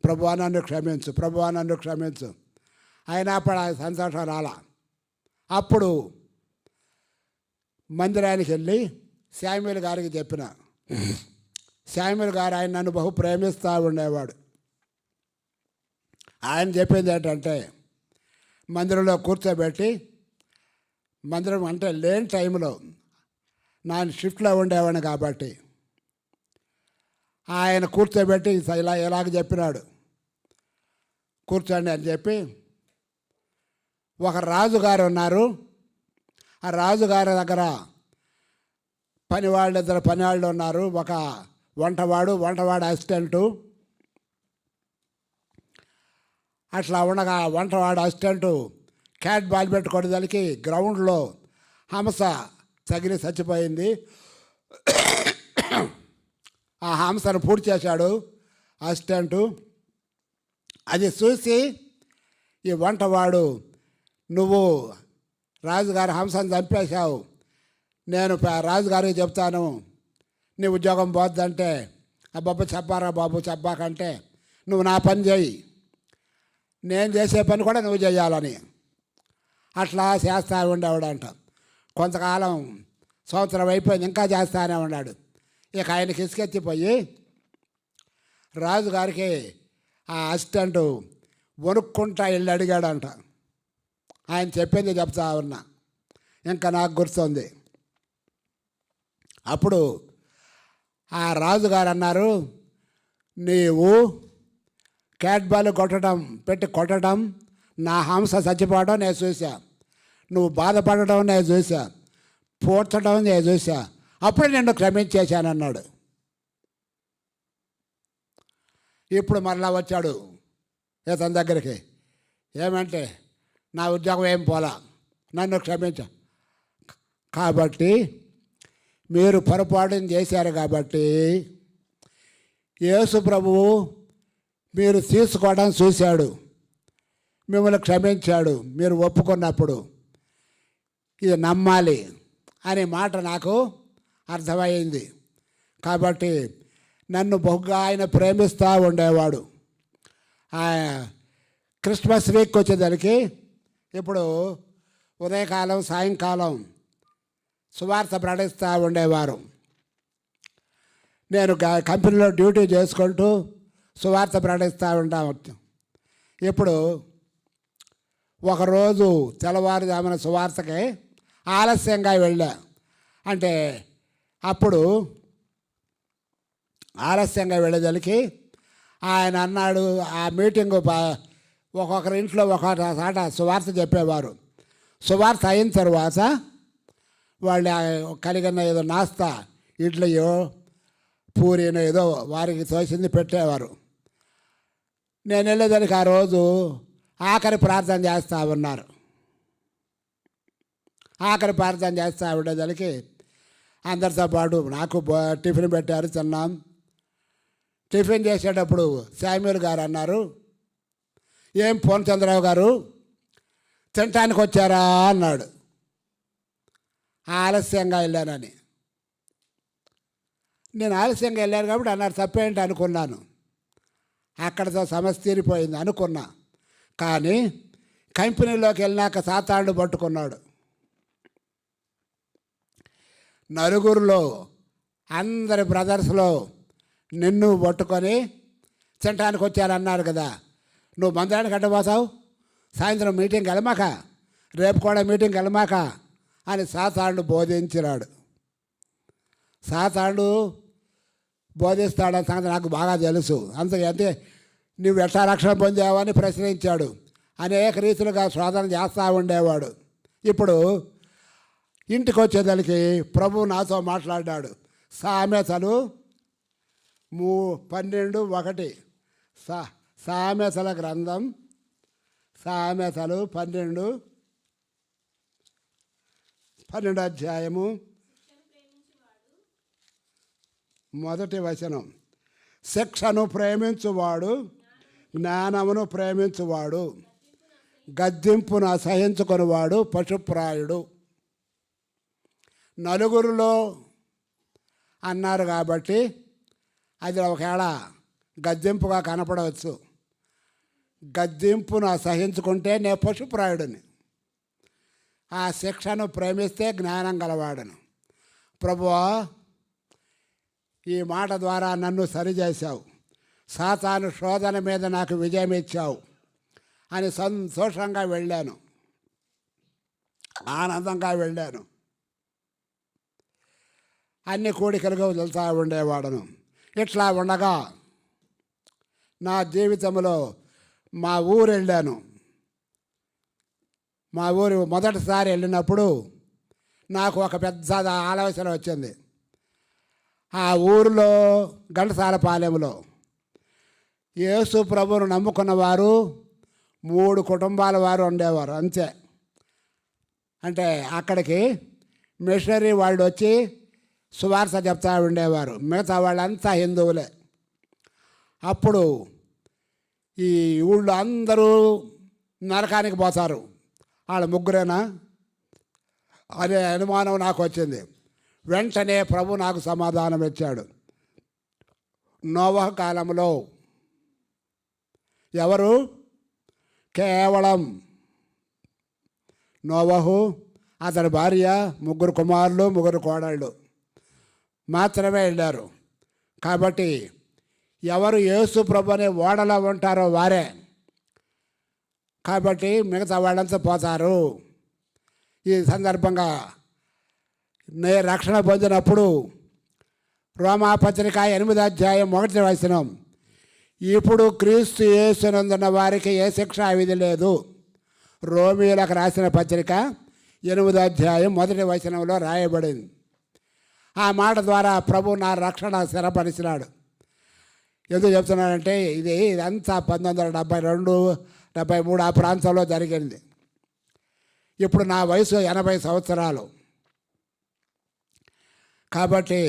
ప్రభువా నన్ను క్షమించు, ప్రభువా నన్ను క్షమించు. అయినప్పుడు ఆ సంతోషం రాలా. అప్పుడు మందిరానికి వెళ్ళి శామ్యూల్ గారికి చెప్పిన. శామ్యూల్ గారు ఆయన నన్ను బహు ప్రేమిస్తూ ఉండేవాడు. ఆయన చెప్పింది ఏంటంటే, మందిరంలో కూర్చోబెట్టి, మందిరం అంటే లేని టైంలో నేను షిఫ్ట్లో ఉండేవాడిని కాబట్టి ఆయన కూర్చోబెట్టి ఇలాగ చెప్పినాడు, కూర్చోండి అని చెప్పి. ఒక రాజుగారు ఉన్నారు. ఆ రాజుగారి దగ్గర ఇద్దరు పనివాళ్ళు ఉన్నారు. ఒక వంటవాడు అసిస్టెంటు. అట్లా ఉండగా వంటవాడు అసిస్టెంటు క్యాట్ బాల్ పెట్టుకోవడానికి గ్రౌండ్లో హంస తగిలి చచ్చిపోయింది. ఆ హంసను పూర్తి చేశాడు అసిస్టెంటు. అది చూసి ఈ వంటవాడు, నువ్వు రాజుగారి హంసను చంపేశావు, నేను రాజుగారికి చెప్తాను నీ ఉద్యోగం పోద్దంటే, అబ్బాబు చెప్పారా బాబు, చెప్పాకంటే నువ్వు నా పని చేయి, నేను చేసే పని కూడా నువ్వు చేయాలని అట్లా చేస్తూ ఉండేవాడంట. కొంతకాలం సంవత్సరం అయిపోయింది, ఇంకా చేస్తానే ఉన్నాడు. ఇక ఆయనకి ఇసుకెత్తిపోయి రాజుగారికి ఆ అసిస్టెంటు వణుక్కుంటా వెళ్ళి అడిగాడంట. ఆయన చెప్పింది చెప్తా ఉన్నా, ఇంకా నాకు గుర్తుంది. అప్పుడు ఆ రాజుగారు అన్నారు, నీవు క్యాట్ బాల్ కొట్టడం, నా హంస చచ్చిపోవడం నేను చూసా, నువ్వు బాధపడడం నేను చూసా, పూడ్చడం నేను చూసా, అప్పుడే నిన్ను క్షమించేశానన్నాడు. ఇప్పుడు మరలా వచ్చాడు ఇతని దగ్గరికి. ఏమంటే, నా ఉద్యోగం ఏం పోలా, నన్ను క్షమించ. కాబట్టి మీరు పొరపాటుని చేశారు కాబట్టి యేసు ప్రభువు మీరు తీసుకోవడం చూశాడు, మిమ్మల్ని క్షమించాడు, మీరు ఒప్పుకున్నప్పుడు ఇది నమ్మాలి అనే మాట నాకు అర్థమైంది. కాబట్టి నన్ను బహుగా ఆయన ప్రేమిస్తూ ఉండేవాడు. క్రిస్మస్ వీక్ వచ్చేదానికి ఇప్పుడు ఉదయకాలం సాయంకాలం సువార్త ప్రకటిస్తూ ఉండేవారు. నేను కంపెనీలో డ్యూటీ చేసుకుంటూ సువార్త ప్రకటిస్తూ ఉంటాను. ఇప్పుడు ఒకరోజు తెల్లవారుజామున సువార్తకి ఆలస్యంగా వెళ్ళా. అంటే అప్పుడు ఆలస్యంగా వెళ్ళేదానికి ఆయన అన్నాడు, ఆ మీటింగు ఒక్కొక్కరి ఇంట్లో ఒక్కొక్క సాట సువార్త చెప్పేవారు. సువార్త అయిన తర్వాత వాళ్ళు కలిగిన ఏదో నాస్తా, ఇడ్లీయో పూరీనో ఏదో వారికి తోచింది పెట్టేవారు. నేను వెళ్ళేదానికి ఆ రోజు ఆఖరి ప్రార్థన చేస్తూ ఉన్నారు. ఆఖరి ప్రార్థన చేస్తూ ఉండేదానికి అందరితో పాటు నాకు టిఫిన్ పెట్టారు, తిన్నాం. టిఫిన్ చేసేటప్పుడు శామ్యూల్ గారు అన్నారు, ఏం పూర్ణచంద్రరావు గారు తినటానికి వచ్చారా అన్నాడు. ఆలస్యంగా వెళ్ళానని. నేను ఆలస్యంగా వెళ్ళాను కాబట్టి అన్నారు, తప్పేంటి అనుకున్నాను. అక్కడితో సమస్య తీరిపోయింది అనుకున్నా. కానీ కంపెనీలోకి వెళ్ళినాక సాతానుడు పట్టుకున్నాడు. నలుగురిలో అందరి బ్రదర్స్లో నిన్ను పట్టుకొని తినటానికి వచ్చారన్నారు కదా, నువ్వు మందిరానికి అడ్డపోతావు, సాయంత్రం మీటింగ్కి వెళ్ళమాక, రేపు కూడా మీటింగ్కి వెళ్ళమాక అని సాతానుడు బోధించినాడు. సాతానుడు బోధిస్తాడని సంగతి నాకు బాగా తెలుసు. అంతే నువ్వు ఎట్లా రక్షణ పొందావని ప్రశ్నించాడు. అనేక రీతులుగా శోధన చేస్తూ ఉండేవాడు. ఇప్పుడు ఇంటికి వచ్చేదానికి ప్రభువు నాతో మాట్లాడాడు. సామెతలు 12:1 సామెతల గ్రంథం, సామెతలు 12 అధ్యాయము 1 వచనం. శిక్షను ప్రేమించువాడు జ్ఞానమును ప్రేమించువాడు, గద్దింపును అసహించుకునివాడు పశుప్రాయుడు. నలుగురిలో అన్నారు కాబట్టి అది ఒకవేళ గద్దింపుగా కనపడవచ్చు. గద్దింపును అసహించుకుంటే నేను పశుప్రాయుడిని, ఆ శిక్షను ప్రేమిస్తే జ్ఞానం గలవాడను. ప్రభువా, ఈ మాట ద్వారా నన్ను సరిచేశావు, సాతాను శోధన మీద నాకు విజయం ఇచ్చావు అని సంతోషంగా వెళ్ళాను. ఆనందంగా వెళ్ళాను. అన్ని కోడికలుగా వెళ్తూ ఉండేవాడను. ఇట్లా ఉండగా నా జీవితంలో మా ఊరు వెళ్ళాను. మా ఊరు మొదటిసారి వెళ్ళినప్పుడు నాకు ఒక పెద్ద ఆలోచన వచ్చింది. ఆ ఊరిలో ఘంటసాలపాలెంలో యేసు ప్రభువును నమ్ముకున్న వారు 3 కుటుంబాల వారు ఉండేవారు అంతే. అంటే అక్కడికి మిషనరీ వాళ్ళు వచ్చి సువార్త చెప్తా ఉండేవారు. మిగతా వాళ్ళంతా హిందువులే. అప్పుడు ఈ ఊళ్ళో అందరూ నరకానికి పోతారు, వాళ్ళ ముగ్గురేనా అనే అనుమానం నాకు వచ్చింది. వెంటనే ప్రభు నాకు సమాధానం ఇచ్చాడు. నోవహు కాలంలో ఎవరు? కేవలం నోవహు, అతని భార్య, 3 కుమారులు 3 కోడళ్ళు మాత్రమే వెళ్ళారు. కాబట్టి ఎవరు యేసు ప్రభు అనే ఓడలో ఉంటారో వారే. కాబట్టి మిగతా వాళ్ళంతా పోతారు. ఈ సందర్భంగా నేను రక్షణ పొందినప్పుడు రోమాపత్రిక 8వ అధ్యాయం 1వ వచనం, ఇప్పుడు క్రీస్తు యేసునందున్న వారికి ఏ శిక్షా విధి లేదు. రోమీయులకు రాసిన పత్రిక 8వ అధ్యాయం 1వ వచనంలో రాయబడింది. ఆ మాట ద్వారా ప్రభు నా రక్షణ స్థిరపరిచినాడు. ఎందుకు చెప్తున్నానంటే ఇదంతా 1972, 73 ఆ ప్రాంతంలో జరిగింది. ఇప్పుడు నా వయసు 80 సంవత్సరాలు. కాబట్టి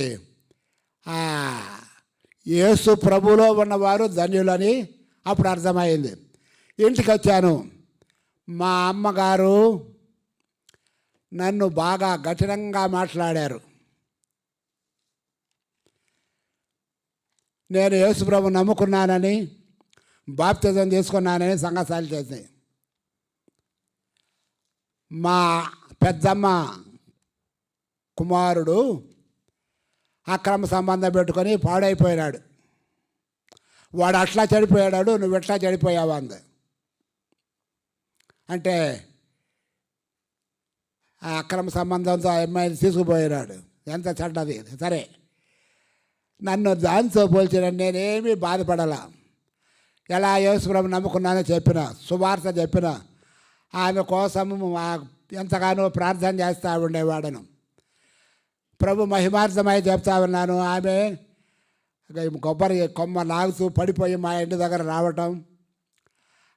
యేసు ప్రభులో ఉన్నవారు ధన్యులని అప్పుడు అర్థమైంది. ఇంటికి వచ్చాను. మా అమ్మగారు నన్ను బాగా కఠినంగా మాట్లాడారు. నేను యేసు ప్రభువును నమ్ముకున్నానని, బాప్తిజం తీసుకున్నానని సంగసాలు చేశాయి. మా పెద్దమ్మ కుమారుడు అక్రమ సంబంధం పెట్టుకొని పాడైపోయినాడు. వాడు అట్లా చెడిపోయాడు, నువ్వు ఎట్లా చెడిపోయావా అంది. అంటే ఆ అక్రమ సంబంధంతో ఆ అమ్మాయిని తీసుకుపోయినాడు. ఎంత చెడ్డది. సరే, నన్ను దాంతో పోల్చిన నేనేమీ బాధపడాల. ఎలా యేసు ప్రభువును నమ్ముకున్నానో చెప్పిన, సువార్త చెప్పిన, ఆమె కోసం ఎంతగానో ప్రార్థన చేస్తూ ఉండేవాడను. ప్రభు మహిమార్థమై చెప్తా ఉన్నాను. ఆమె కొబ్బరి కొమ్మ లాగుతూ పడిపోయి మా ఇంటి దగ్గర రావటం,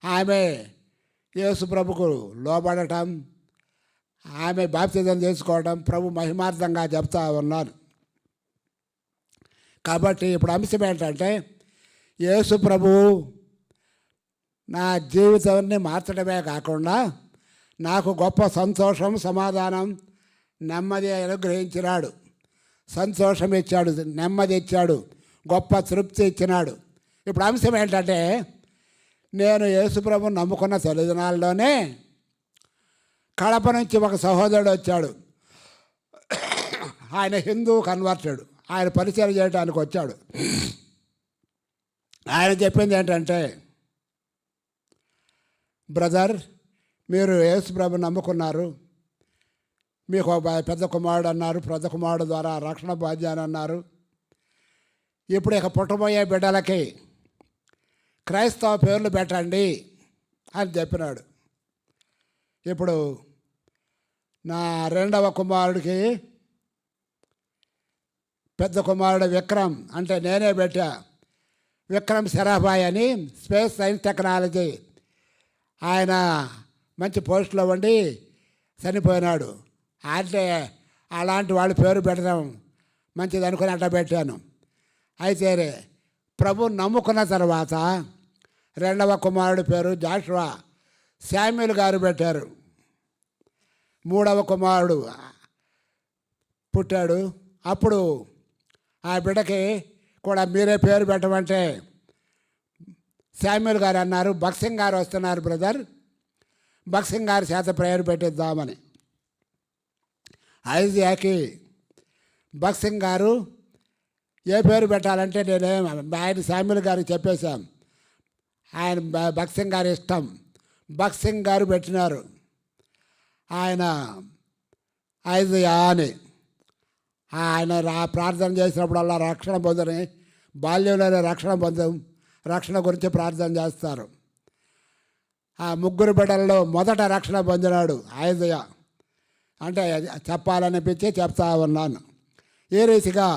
ఆమె యేసు ప్రభుకు లోబడటం, ఆమె బాప్తిజం చేసుకోవడం ప్రభు మహిమార్థంగా చెప్తా ఉన్నాను. కాబట్టి ఇప్పుడు అంశం ఏంటంటే, యేసు ప్రభువు నా జీవితాన్ని మార్చడమే కాకుండా నాకు గొప్ప సంతోషం, సమాధానం, నెమ్మది అనుగ్రహించినాడు. సంతోషం ఇచ్చాడు, నెమ్మది ఇచ్చాడు, గొప్ప తృప్తి ఇచ్చినాడు. ఇప్పుడు అంశం ఏంటంటే, నేను యేసు ప్రభువును నమ్ముకున్న తొలిదినాల్లోనే కడప నుంచి ఒక సహోదరుడు వచ్చాడు. ఆయన హిందూ కన్వర్టెడ్. ఆయన పరిచయం చేయడానికి వచ్చాడు. ఆయన చెప్పింది ఏంటంటే, బ్రదర్, మీరు యేసు ప్రభువును నమ్ముకున్నారు, మీకు ఒక పెద్ద కుమారుడు అన్నారు, పెద్ద కుమారుడు ద్వారా రక్షణ బాధ్యాన్ని అన్నారు. ఇప్పుడు ఇక పుట్టబోయే బిడ్డలకి క్రైస్తవ పేర్లు పెట్టండి అని చెప్పినాడు. ఇప్పుడు నా 2వ కుమారుడికి పెద్ద కుమారుడు విక్రమ్ అంటే నేనే పెట్టా. విక్రమ్ సరాభాయ్ అని, స్పేస్ సైన్స్ టెక్నాలజీ. ఆయన మంచి పోస్టులో ఉండి చనిపోయినాడు. అంటే అలాంటి వాళ్ళ పేరు పెట్టడం మంచిది అనుకుని అట్లా పెట్టాను. అయితే ప్రభు నమ్ముకున్న తర్వాత 2వ కుమారుడి పేరు జాషువా, శామ్యూల్ గారు పెట్టారు. 3వ కుమారుడు పుట్టాడు. అప్పుడు ఆ బిడ్డకి కూడా మీరే పేరు పెట్టమంటే శామ్యూల్ గారు అన్నారు, బక్సింగ్ గారు వస్తున్నారు బ్రదర్, బక్సింగ్ గారి చేత పేరు పెట్టిద్దామని. ఐజాకి బక్సింగ్ గారు ఏ పేరు పెట్టాలంటే ఆయన శామ్యూల్ గారికి చెప్పేశాం. ఆయన బక్సింగ్ గారు ఇష్టం, బక్సింగ్ గారు పెట్టినారు. ఆయన ఐజయా అని ఆయన ప్రార్థన చేసినప్పుడల్లా రక్షణ పొందని బాల్యంలోనే రక్షణ గురించి ప్రార్థన చేస్తారు. ఆ 3 బిడ్డల్లో మొదట రక్షణ పొందినాడు ఐజయా. అంటే చెప్పాలనిపించి చెప్తా ఉన్నాను. ఈ రీతిగా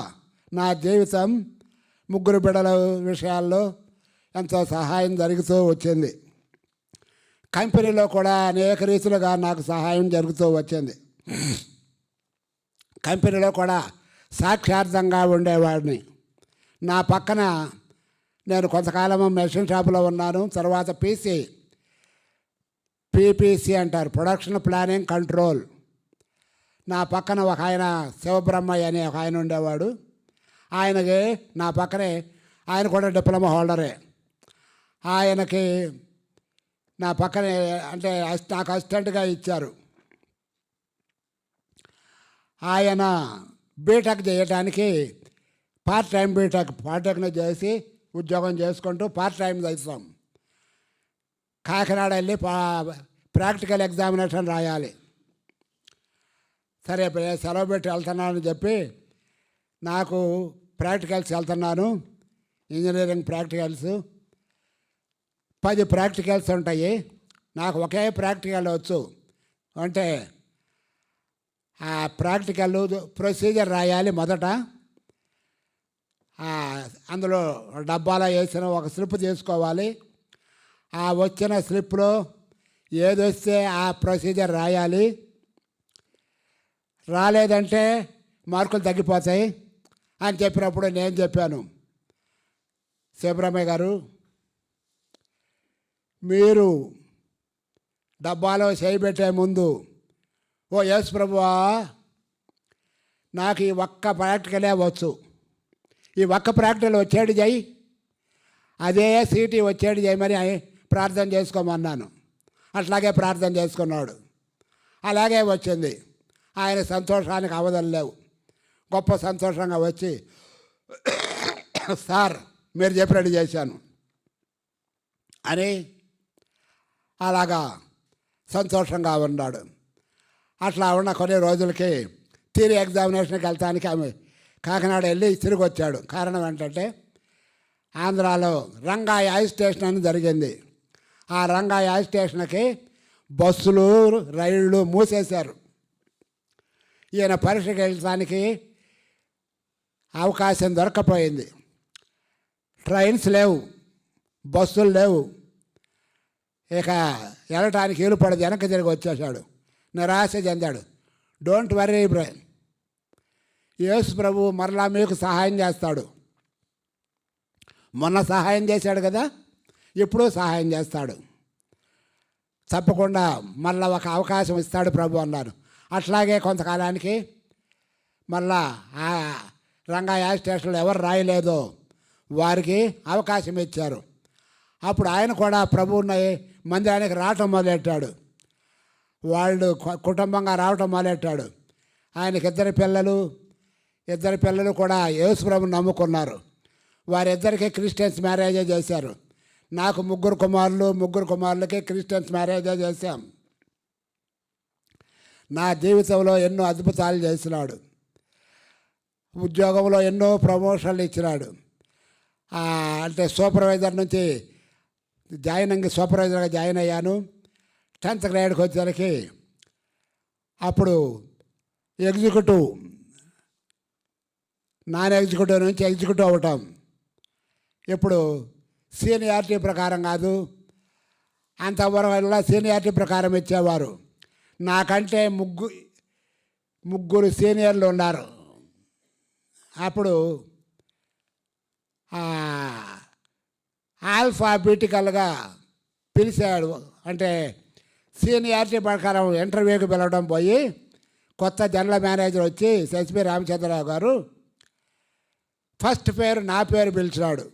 నా జీవితం 3 బిడ్డల విషయాల్లో ఎంతో సహాయం జరుగుతూ వచ్చింది. కంపెనీలో కూడా అనేక రీతులుగా నాకు సహాయం జరుగుతూ వచ్చింది. కంపెనీలో కూడా సాక్షార్థంగా ఉండేవాడిని. నా పక్కన నేను కొంతకాలం మెషిన్ షాపులో ఉన్నాను. తర్వాత పీపీసీ అంటారు, ప్రొడక్షన్ ప్లానింగ్ కంట్రోల్. నా పక్కన ఒక ఆయన శివబ్రహ్మయ్య అనే ఒక ఆయన ఉండేవాడు. ఆయనకి నా పక్కనే ఆయన కూడా డిప్లొమా హోల్డరే. ఆయనకి నా పక్కనే అంటే నాకు అసిస్టెంట్గా ఇచ్చారు. ఆయన బీటెక్ చేయడానికి పార్ట్ టైం పాలిటెక్నిక్ చేసి ఉద్యోగం చేసుకుంటూ పార్ట్ టైం చేస్తాం. కాకినాడ వెళ్ళి ప్రాక్టికల్ ఎగ్జామినేషన్ రాయాలి. సరే సెలవు పెట్టి వెళ్తున్నానని చెప్పి నాకు ప్రాక్టికల్స్ వెళ్తున్నాను. ఇంజనీరింగ్ ప్రాక్టికల్స్ 10 ప్రాక్టికల్స్ ఉంటాయి. నాకు ఒకే ప్రాక్టికల్ వచ్చు. అంటే ఆ ప్రాక్టికల్ ప్రొసీజర్ రాయాలి. మొదట అందులో డబ్బాలో వేసిన ఒక స్లిప్ తీసుకోవాలి. ఆ వచ్చిన స్లిప్లో ఏది వస్తే ఆ ప్రొసీజర్ రాయాలి. రాలేదంటే మార్కులు తగ్గిపోతాయి అని చెప్పినప్పుడు నేను చెప్పాను, శివబ్రహ్మయ్య గారు, మీరు డబ్బాలో చేయబెట్టే ముందు, ఓ యేసు ప్రభువా, నాకు ఈ ఒక్క ప్రాక్టికలే వచ్చు, ఈ ఒక్క ప్రాక్టికల్ వచ్చేది చేయి, అదే సీటీ వచ్చేది చేయమని ప్రార్థన చేసుకోమన్నాను. అట్లాగే ప్రార్థన చేసుకున్నాడు. అలాగే వచ్చింది. ఆయన సంతోషానికి అవధులు లేవు. గొప్ప సంతోషంగా వచ్చి, సార్ మీరు చెప్పినట్టు చేశాను అని అలాగా సంతోషంగా ఉన్నాడు. అట్లా ఉన్న కొన్ని రోజులకి థియరీ ఎగ్జామినేషన్కి వెళ్తానికి ఆమె కాకినాడ వెళ్ళి తిరిగి వచ్చాడు. కారణం ఏంటంటే ఆంధ్రాలో రంగాయ ఐ స్టేషన్ అని జరిగింది. ఆ రంగాయ ఐ స్టేషన్కి బస్సులు రైళ్ళు మూసేశారు. ఈయన పరీక్షకి వెళ్ళడానికి అవకాశం దొరకపోయింది. ట్రైన్స్ లేవు, బస్సులు లేవు. ఇక వెళ్ళటానికి వీలు పడదు. వెనక్కి తిరిగి వచ్చేసాడు. నిరాశ చెందాడు. డోంట్ వర్రీ బ్రదర్, యేసు ప్రభు మరలా మీకు సహాయం చేస్తాడు. మొన్న సహాయం చేశాడు కదా, ఇప్పుడు సహాయం చేస్తాడు. తప్పకుండా మళ్ళా ఒక అవకాశం ఇస్తాడు ప్రభు అన్నారు. అట్లాగే కొంతకాలానికి మళ్ళా ఆ రంగాయ స్టేషన్లో ఎవరు రాయలేదో వారికి అవకాశం ఇచ్చారు. అప్పుడు ఆయన కూడా ప్రభువుని మందిరానికి రావటం మొదలెట్టాడు. వాళ్ళు కుటుంబంగా రావటం మొదలెట్టాడు. ఆయనకి ఇద్దరు పిల్లలు కూడా యేసు ప్రభువుని నమ్ముకున్నారు. వారిద్దరికీ క్రిస్టియన్స్ మ్యారేజే చేశారు. నాకు ముగ్గురు కుమారులకి క్రిస్టియన్స్ మ్యారేజే చేశాం. నా జీవితంలో ఎన్నో అద్భుతాలు చేసినాడు. ఉద్యోగంలో ఎన్నో ప్రమోషన్లు ఇచ్చినాడు. అంటే సూపర్వైజర్ నుంచి సూపర్వైజర్గా జాయిన్ అయ్యాను. 10th గ్రేడ్కి వచ్చేసరికి అప్పుడు నాన్ ఎగ్జిక్యూటివ్ నుంచి ఎగ్జిక్యూటివ్ అవటం. ఇప్పుడు సీనియారిటీ ప్రకారం కాదు, అంతవరకు సీనియారిటీ ప్రకారం ఇచ్చేవారు. నాకంటే ముగ్గురు సీనియర్లు ఉన్నారు. అప్పుడు ఆల్ఫాబెటికల్గా పిలిచాడు. అంటే సీనియారిటీ ప్రకారం ఇంటర్వ్యూకి పిలవడం పోయి కొత్త జనరల్ మేనేజర్ వచ్చి ఎస్పి రామచంద్రరావు గారు ఫస్ట్ పేరు నా పేరు పిలిచినాడు.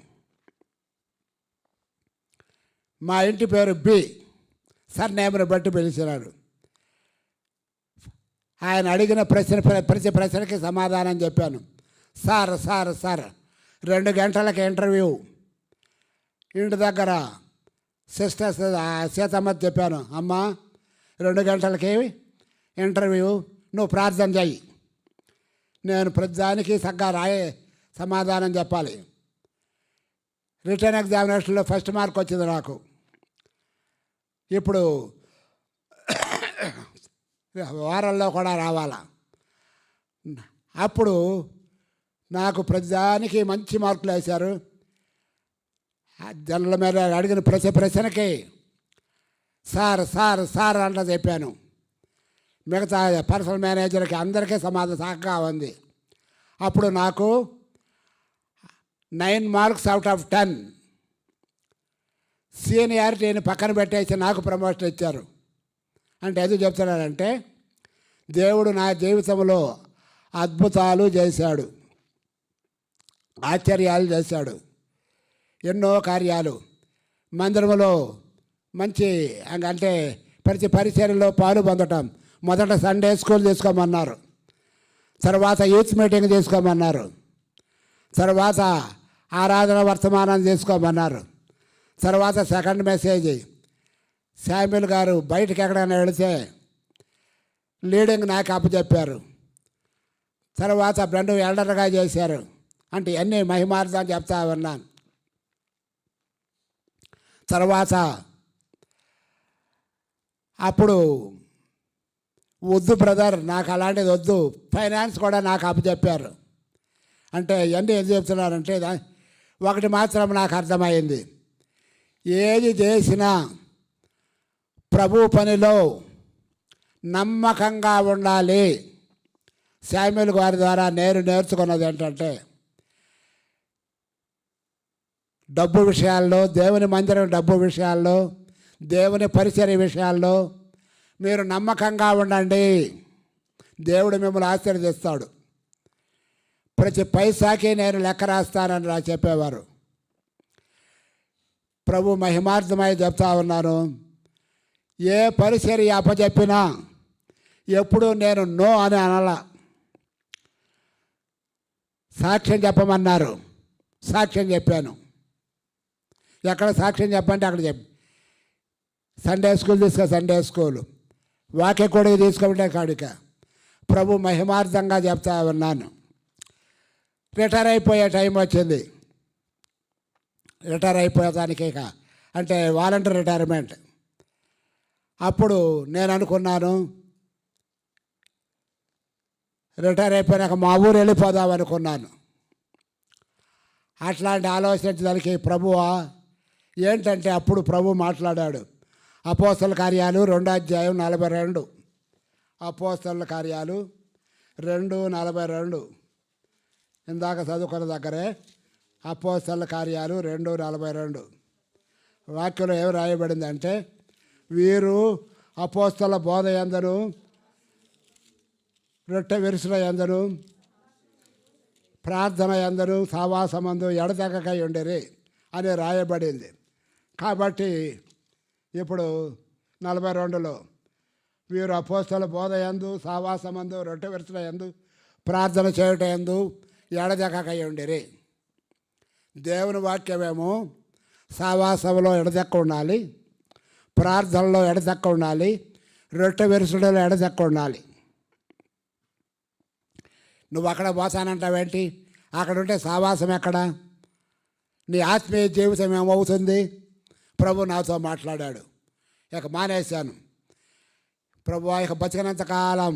మా ఇంటి పేరు బి, సర్నేమ్ని బట్టి పిలిచినాడు. ఆయన అడిగిన ప్రతి ప్రశ్నకి సమాధానం చెప్పాను. సార్ 2 గంటలకి ఇంటర్వ్యూ. ఇంటి దగ్గర సిస్టర్స్ సీతమ్మ చెప్పాను, అమ్మ 2 గంటలకి ఇంటర్వ్యూ, నువ్వు ప్రార్థన చేయి. నేను ప్రతిదానికి సగ్గా సమాధానం చెప్పాలి. రిటర్న్ ఎగ్జామినేషన్లో ఫస్ట్ మార్క్ వచ్చింది నాకు. ఇప్పుడు వారాల్లో కూడా రావాలా. అప్పుడు నాకు ప్రతిదానికి మంచి మార్కులు వేశారు. జనరల్ మీద అడిగిన ప్రశ్నకి సార్ సార్ సార్ అంట చెప్పాను. మిగతా పర్సనల్ మేనేజర్కి అందరికీ సమాధానం చక్కగా ఉంది. అప్పుడు నాకు 9 మార్క్స్ అవుట్ ఆఫ్ 10 సీనియారిటీని పక్కన పెట్టేసి నాకు ప్రమోషన్ ఇచ్చారు. అంటే ఎందుకు చెప్తున్నానంటే, దేవుడు నా జీవితంలో అద్భుతాలు చేశాడు, ఆశ్చర్యాలు చేశాడు, ఎన్నో కార్యాలు. మందిరంలో మంచి అంటే ప్రతి పరిచర్యలో పాలు పొందటం. మొదట సండే స్కూల్ తీసుకోమన్నారు, తర్వాత యూత్ మీటింగ్ తీసుకోమన్నారు, తర్వాత ఆరాధన వర్తమానం తీసుకోమన్నారు, తర్వాత సెకండ్ మెసేజ్. శామ్యుల్ గారు బయటకు ఎక్కడైనా వెళితే లీడింగ్ నాకు అప్పచెప్పారు. తర్వాత బ్రెండు ఎల్డర్గా చేశారు. అంటే అన్నీ మహిమార్థం చెప్తా ఉన్నాను. తర్వాత అప్పుడు వద్దు బ్రదర్, నాకు అలాంటిది వద్దు, ఫైనాన్స్ కూడా నాకు అప్పచెప్పారు. అంటే ఇవన్నీ ఏం చెప్తున్నారంటే, ఒకటి మాత్రం నాకు అర్థమైంది, ఏది చేసినా ప్రభు పనిలో నమ్మకంగా ఉండాలి. శామ్యుల్ గారి ద్వారా నేను నేర్చుకున్నది ఏంటంటే, డబ్బు విషయాల్లో, దేవుని మందిరం డబ్బు విషయాల్లో, దేవుని పరిచర్య విషయాల్లో మీరు నమ్మకంగా ఉండండి, దేవుడు మిమ్మల్ని ఆశీర్వదిస్తాడు. ప్రతి పైసాకి నేను లెక్క రాస్తానని చెప్పేవారు. ప్రభు మహిమార్థమై చెప్తా ఉన్నాను, ఏ పరిచర్య అప్పచెప్పినా ఎప్పుడు నేను నో అని అనలా. సాక్ష్యం చెప్పమన్నారు, సాక్ష్యం చెప్పాను. ఎక్కడ సాక్ష్యం చెప్పంటే అక్కడ చెప్పి, సండే స్కూల్ తీసుకో, సండే స్కూల్, వాక్య కూడా తీసుకోమంటే కాడిక. ప్రభు మహిమార్థంగా చెప్తా ఉన్నాను. రిటైర్ అయిపోయే టైం వచ్చింది. రిటైర్ అయిపోయేదానికి అంటే వాలంటీర్ రిటైర్మెంట్. అప్పుడు నేను అనుకున్నాను, రిటైర్ అయిపోయినాక మా ఊరు వెళ్ళిపోదాం అనుకున్నాను. అట్లాంటి ఆలోచించడానికి ప్రభువా ఏంటంటే, అప్పుడు ప్రభు మాట్లాడాడు. అపోస్తల కార్యాలు 2:42, అపోస్తల కార్యాలు 2:42, ఇందాక చదువుకున్న దగ్గరే అపోస్తల కార్యాలు 2:42 వాక్యంలో ఏమి రాయబడిందంటే, వీరు అపోస్తల బోధ యందును రొట్టె విరుసుల యందును ప్రార్థన యందును సావాసమందు ఎడతెగకై ఉండేరి అని రాయబడింది. కాబట్టి ఇప్పుడు 42లో వీరు అపోస్తల బోధ యందు సావాసమందు రొట్టె విరుసుల యందు ప్రార్థన చేయుట యందు ఎడతెగకై ఉండేరి. దేవుని వాక్యమేమో సావాసంలో ఎడతెక్క ఉండాలి, ప్రార్థనలో ఎడతెక్క ఉండాలి, రొట్టె విరుసులలో ఎడతెక్క ఉండాలి. నువ్వు అక్కడ పోతానంటావేంటి? అక్కడ ఉంటే సావాసం ఎక్కడ? నీ ఆత్మీయ జీవితం ఏమవుతుంది? ప్రభు నాతో మాట్లాడాడు. ఇక మానేశాను. ప్రభు ఇక బతికినంతకాలం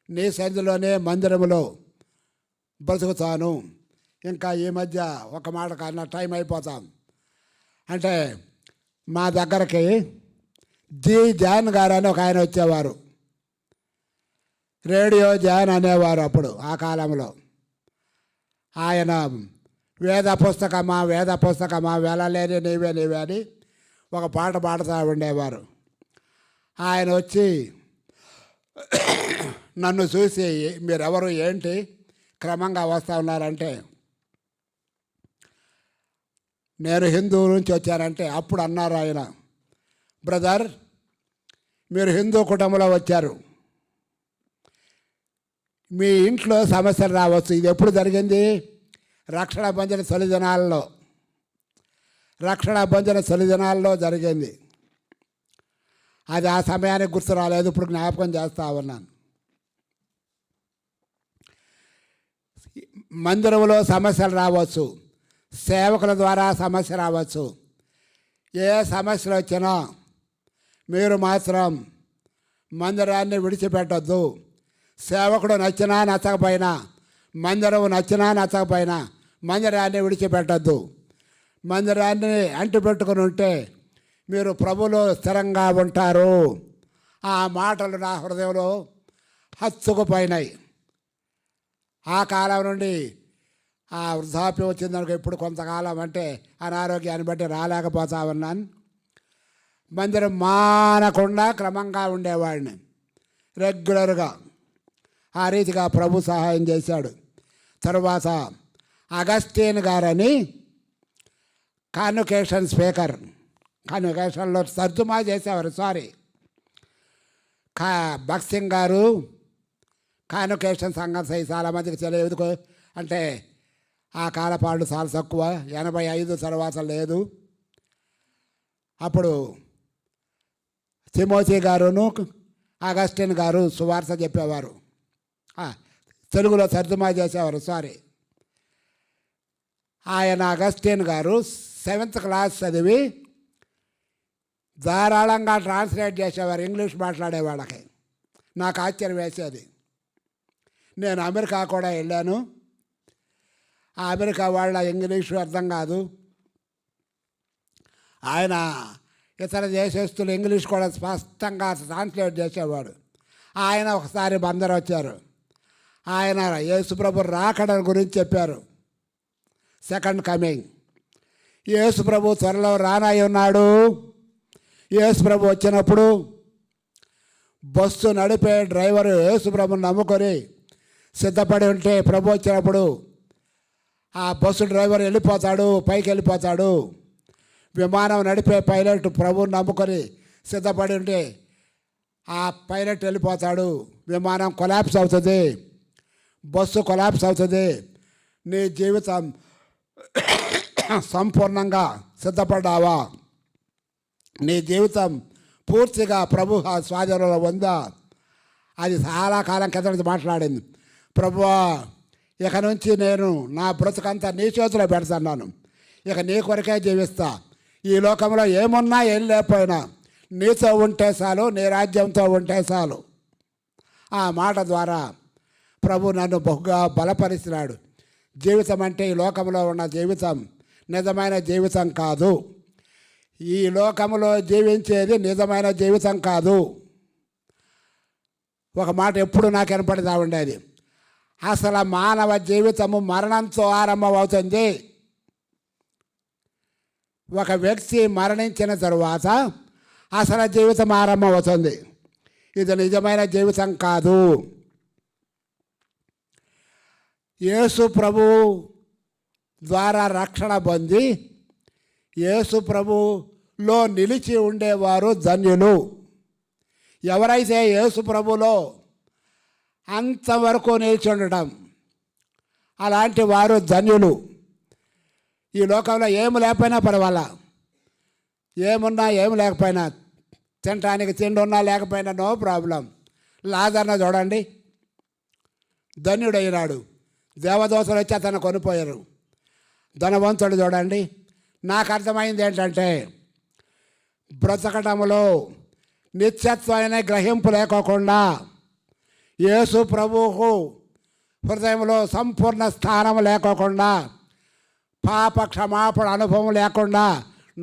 నీ సంధిలోనే మందిరములో బ్రతుకుతాను. ఇంకా ఈ మధ్య ఒక మాట కన్నా టైం అయిపోతాం అంటే, మా దగ్గరకి జాన్ గారు అని ఒక ఆయన వచ్చేవారు. రేడియో జాన్ అనేవారు అప్పుడు ఆ కాలంలో. ఆయన వేద పుస్తకమా వెళ్ళలేని నీవే అని ఒక పాట పాడుతూ ఉండేవారు. ఆయన వచ్చి నన్ను చూసి, మీరెవరు, ఏంటి క్రమంగా వస్తూ ఉన్నారంటే, నేను హిందూ నుంచి వచ్చానంటే, అప్పుడు అన్నారు ఆయన, బ్రదర్ మీరు హిందూ కుటుంబంలో వచ్చారు, మీ ఇంట్లో సమస్యలు రావచ్చు. ఇది ఎప్పుడు జరిగింది? రక్షణ బంధన తొలి దినాల్లో జరిగింది. అది ఆ సమయానికి గుర్తు రాలేదు, ఇప్పుడు జ్ఞాపకం చేస్తా ఉన్నాను. మందిరంలో సమస్యలు రావచ్చు, సేవకుల ద్వారా సమస్య రావచ్చు. ఏ సమస్యలు వచ్చినా మీరు మాత్రం మందిరాన్ని విడిచిపెట్టద్దు. సేవకుడు నచ్చినా నచ్చకపోయినా, మందిరం నచ్చినా నచ్చకపోయినా మందిరాన్ని విడిచిపెట్టద్దు. మందిరాన్ని అంటిపెట్టుకుని ఉంటే మీరు ప్రభులో స్థిరంగా ఉంటారు. ఆ మాటలు నా హృదయంలో హత్తుకుపోయినాయి. ఆ కాలం నుండి ఆ వృద్ధాప్యం వచ్చిందనుకో, ఇప్పుడు కొంతకాలం అంటే అనారోగ్యాన్ని బట్టి రాలేకపోతా ఉన్నాను. మందిరం మానకుండా క్రమంగా ఉండేవాడిని రెగ్యులర్గా. ఆ రీతిగా ప్రభు సహాయం చేశాడు. తరువాత అగస్టిన్ గారని కాన్వకేషన్ స్పీకర్, కాన్వకేషన్లో తర్జుమా చేసేవారు, భక్సింగ్ గారు కాన్వకేషన్ సంఘం చాలామందికి తెలియదు. అంటే ఆ కాలపాడు చాలా తక్కువ, 85 తర్వాత లేదు. అప్పుడు తిమోతి గారును అగస్టిన్ గారు సువార్త చెప్పేవారు, తెలుగులో తర్జుమా చేసేవారు. ఆయన అగస్టిన్ గారు 7th క్లాస్ చదివి ధారాళంగా ట్రాన్స్లేట్ చేసేవారు ఇంగ్లీష్ మాట్లాడేవాళ్ళకి. నాకు ఆశ్చర్యం వేసేది. నేను అమెరికా కూడా వెళ్ళాను. ఆ అమెరికా వాళ్ళ ఇంగ్లీషు అర్థం కాదు. ఆయన ఇతర దేశస్తులు ఇంగ్లీష్ కూడా స్పష్టంగా ట్రాన్స్లేట్ చేసేవాడు. ఆయన ఒకసారి బందరు వచ్చారు. ఆయన యేసుప్రభు రాకడ గురించి చెప్పారు, సెకండ్ కమింగ్. యేసుప్రభు త్వరలో రానై ఉన్నాడు. యేసుప్రభు వచ్చినప్పుడు బస్సు నడిపే డ్రైవరు యేసుప్రభుని నమ్ముకొని సిద్ధపడి ఉంటే, ప్రభు వచ్చినప్పుడు ఆ బస్సు డ్రైవర్ వెళ్ళిపోతాడు, పైకి వెళ్ళిపోతాడు. విమానం నడిపే పైలట్ ప్రభుని నమ్ముకొని సిద్ధపడి ఉంటే ఆ పైలట్ వెళ్ళిపోతాడు. విమానం కొలాప్స్ అవుతుంది, బస్సు కొలాప్స్ అవుతుంది. నీ జీవితం సంపూర్ణంగా సిద్ధపడ్డావా? నీ జీవితం పూర్తిగా ప్రభు స్వాధీనంలో ఉందా? అది చాలా కాలం కింద మాట్లాడింది. ప్రభువా, ఇక నుంచి నేను నా బ్రతుకంతా నీ చేతిలో పెడుతున్నాను. ఇక నీ కొరకే జీవిస్తా. ఈ లోకంలో ఏమున్నా ఏం లేకపోయినా నీతో ఉంటే చాలు, నీ రాజ్యంతో ఉంటే చాలు. ఆ మాట ద్వారా ప్రభు నన్ను బహుగా బలపరిచినాడు. జీవితం అంటే ఈ లోకంలో ఉన్న జీవితం నిజమైన జీవితం కాదు. ఈ లోకంలో జీవించేది నిజమైన జీవితం కాదు. ఒక మాట ఎప్పుడు నాకు వినపడతా ఉండేది, అసలు మానవ జీవితము మరణంతో ఆరంభమవుతుంది. ఒక వ్యక్తి మరణించిన తరువాత అసలు జీవితం ఆరంభమవుతుంది. ఇది నిజమైన జీవితం కాదు. యేసు ప్రభు ద్వారా రక్షణ పొంది యేసు ప్రభులో నిలిచి ఉండేవారు ధన్యులు. ఎవరైతే యేసు ప్రభులో అంతవరకు నిలిచి ఉండటం, అలాంటి వారు ధన్యులు. ఈ లోకంలో ఏమి లేకపోయినా పర్వాలా, ఏమున్నా ఏమి లేకపోయినా, తినటానికి తిండి ఉన్నా లేకపోయినా నో ప్రాబ్లం. లాజర్ను చూడండి, ధన్యుడైనాడు. దేవదూతలు వచ్చి అతను కొనిపోయారు. ధనవంతుడు చూడండి. నాకు అర్థమైంది ఏంటంటే, బ్రతకటంలో నిత్యత్వమైన గ్రహింపు లేకోకుండా, యేసు ప్రభువుకు హృదయంలో సంపూర్ణ స్థానం లేకోకుండా, పాప క్షమాపణ అనుభవం లేకుండా,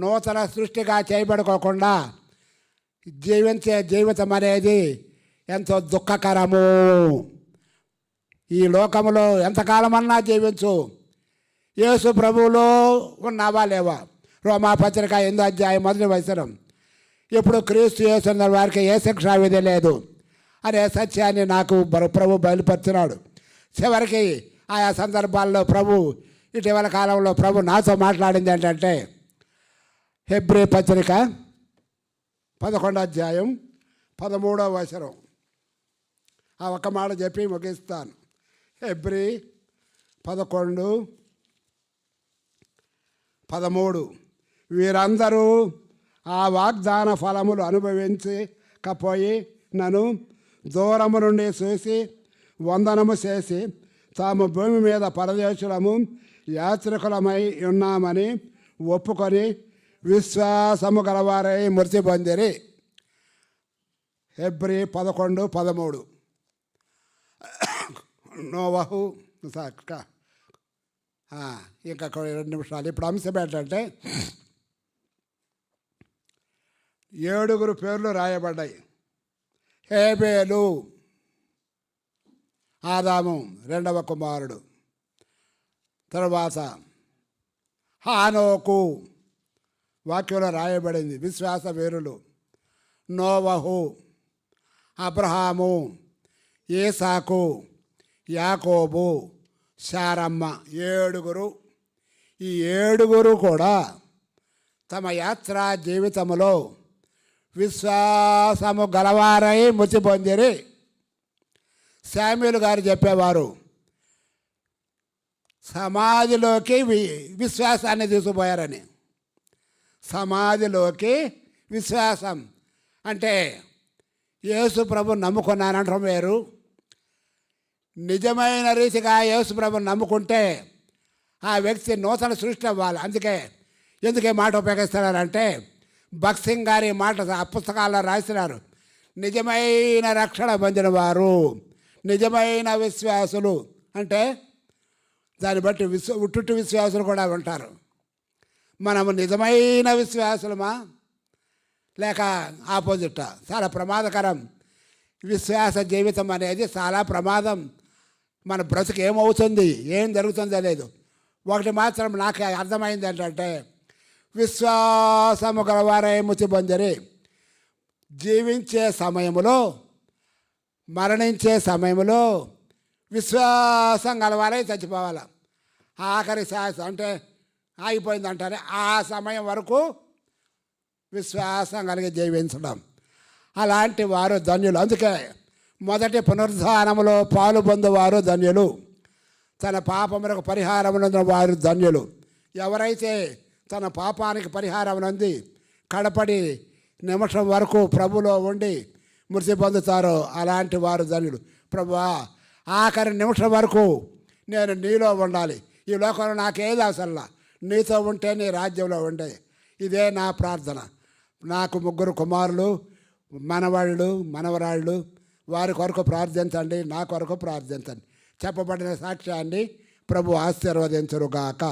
నూతన సృష్టిగా చేయబడుకోకుండా జీవించే జీవితం అనేది ఎంతో దుఃఖకరము. ఈ లోకంలో ఎంతకాలమన్నా జీవించు, యేసు ప్రభువులో ఉన్నావా లేవా? రోమాపత్రిక 8వ అధ్యాయం 1వ వచనం, ఇప్పుడు క్రీస్తు యేసు వారికి ఏ శిక్షా విధి లేదు అనే సత్యాన్ని నాకు ప్రభు బయలుపరిచినాడు. చివరికి ఆయా సందర్భాల్లో ప్రభు, ఇటీవల కాలంలో ప్రభు నాతో మాట్లాడింది ఏంటంటే, హెబ్రీ పత్రిక 11వ అధ్యాయం 13వ వచనం, ఆ ఒక్క మాట చెప్పి ముగిస్తాను. హెబ్రీ 11:13, వీరందరూ ఆ వాగ్దాన ఫలములు అనుభవించకపోయి నన్ను దూరము నుండి చూసి వందనము చేసి తాము భూమి మీద పరదేశులము యాత్రికులమై ఉన్నామని ఒప్పుకొని విశ్వాసము గలవారై మృతి పొందిరి. హెబ్రీ 11:13. నోవహు ఇంకా 2 నిమిషాలు. ఇప్పుడు అంశం ఏంటంటే 7 పేర్లు రాయబడ్డాయి. హేబేలు ఆదాము 2వ కుమారుడు. తర్వాత హానోకు వాక్యంలో రాయబడింది విశ్వాస వీరులు. నోవహు, అబ్రహాము, ఏసాకు, యాకోబు, శారమ్మ 7. ఈ 7 కూడా తమ యాత్రా జీవితంలో విశ్వాసము గలవారై మృతి పొందిరి. శామ్యూల్ గారు చెప్పేవారు సమాధిలోకి విశ్వాసాన్ని తీసుకుపోయారని. సమాధిలోకి విశ్వాసం అంటే యేసు ప్రభు నమ్ముకున్నానంటాం వేరు. నిజమైన రీతిగా యేసు ప్రభుని నమ్ముకుంటే ఆ వ్యక్తి నూతన సృష్టి అవ్వాలి. ఎందుకే మాట ఉపయోగిస్తున్నారంటే భగత్ సింగ్ గారి మాట ఆ పుస్తకాల్లో రాసినారు. నిజమైన రక్షణ పొందిన వారు నిజమైన విశ్వాసులు అంటే దాన్ని బట్టి ఉట్టుట్టు విశ్వాసులు కూడా ఉంటారు. మనము నిజమైన విశ్వాసులమా లేక ఆపోజిటా? చాలా ప్రమాదకరం. విశ్వాస జీవితం అనేది చాలా ప్రమాదం. మన బ్రతుకు ఏమవుతుంది, ఏం జరుగుతుందో లేదు. ఒకటి మాత్రం నాకు అర్థమైంది ఏంటంటే విశ్వాసము గలవారై మృతి పొందిరి. జీవించే సమయంలో మరణించే సమయంలో విశ్వాసం గలవారై చచ్చిపోవాలి. ఆఖరి శ్వాస అంటే ఆగిపోయింది అంటారే ఆ సమయం వరకు విశ్వాసం కలిగి జీవించడం. అలాంటి వారు ధన్యులు. అందుకే మొదటి పునరుద్ధానములో పాలు పొందువారు ధన్యులు. తన పాపములకు పరిహారమునందున వారు ధన్యులు. ఎవరైతే తన పాపానికి పరిహారం నంది కడపడి నిమిషం వరకు ప్రభులో ఉండి మృతి పొందుతారో అలాంటి వారు ధన్యులు. ప్రభువా, ఆఖరి నిమిషం వరకు నేను నీలో ఉండాలి. ఈ లోకంలో నాకేది అవసరంలా, నీతో ఉంటే నీ రాజ్యంలో ఉండే. ఇదే నా ప్రార్థన. నాకు 3 కుమారులు, మనవాళ్ళు, మనవరాళ్ళు. వారి కొరకు ప్రార్థించండి, నా కొరకు ప్రార్థించండి. చెప్పబడిన సాక్ష్యాన్ని ప్రభు ఆశీర్వదించురుగాక.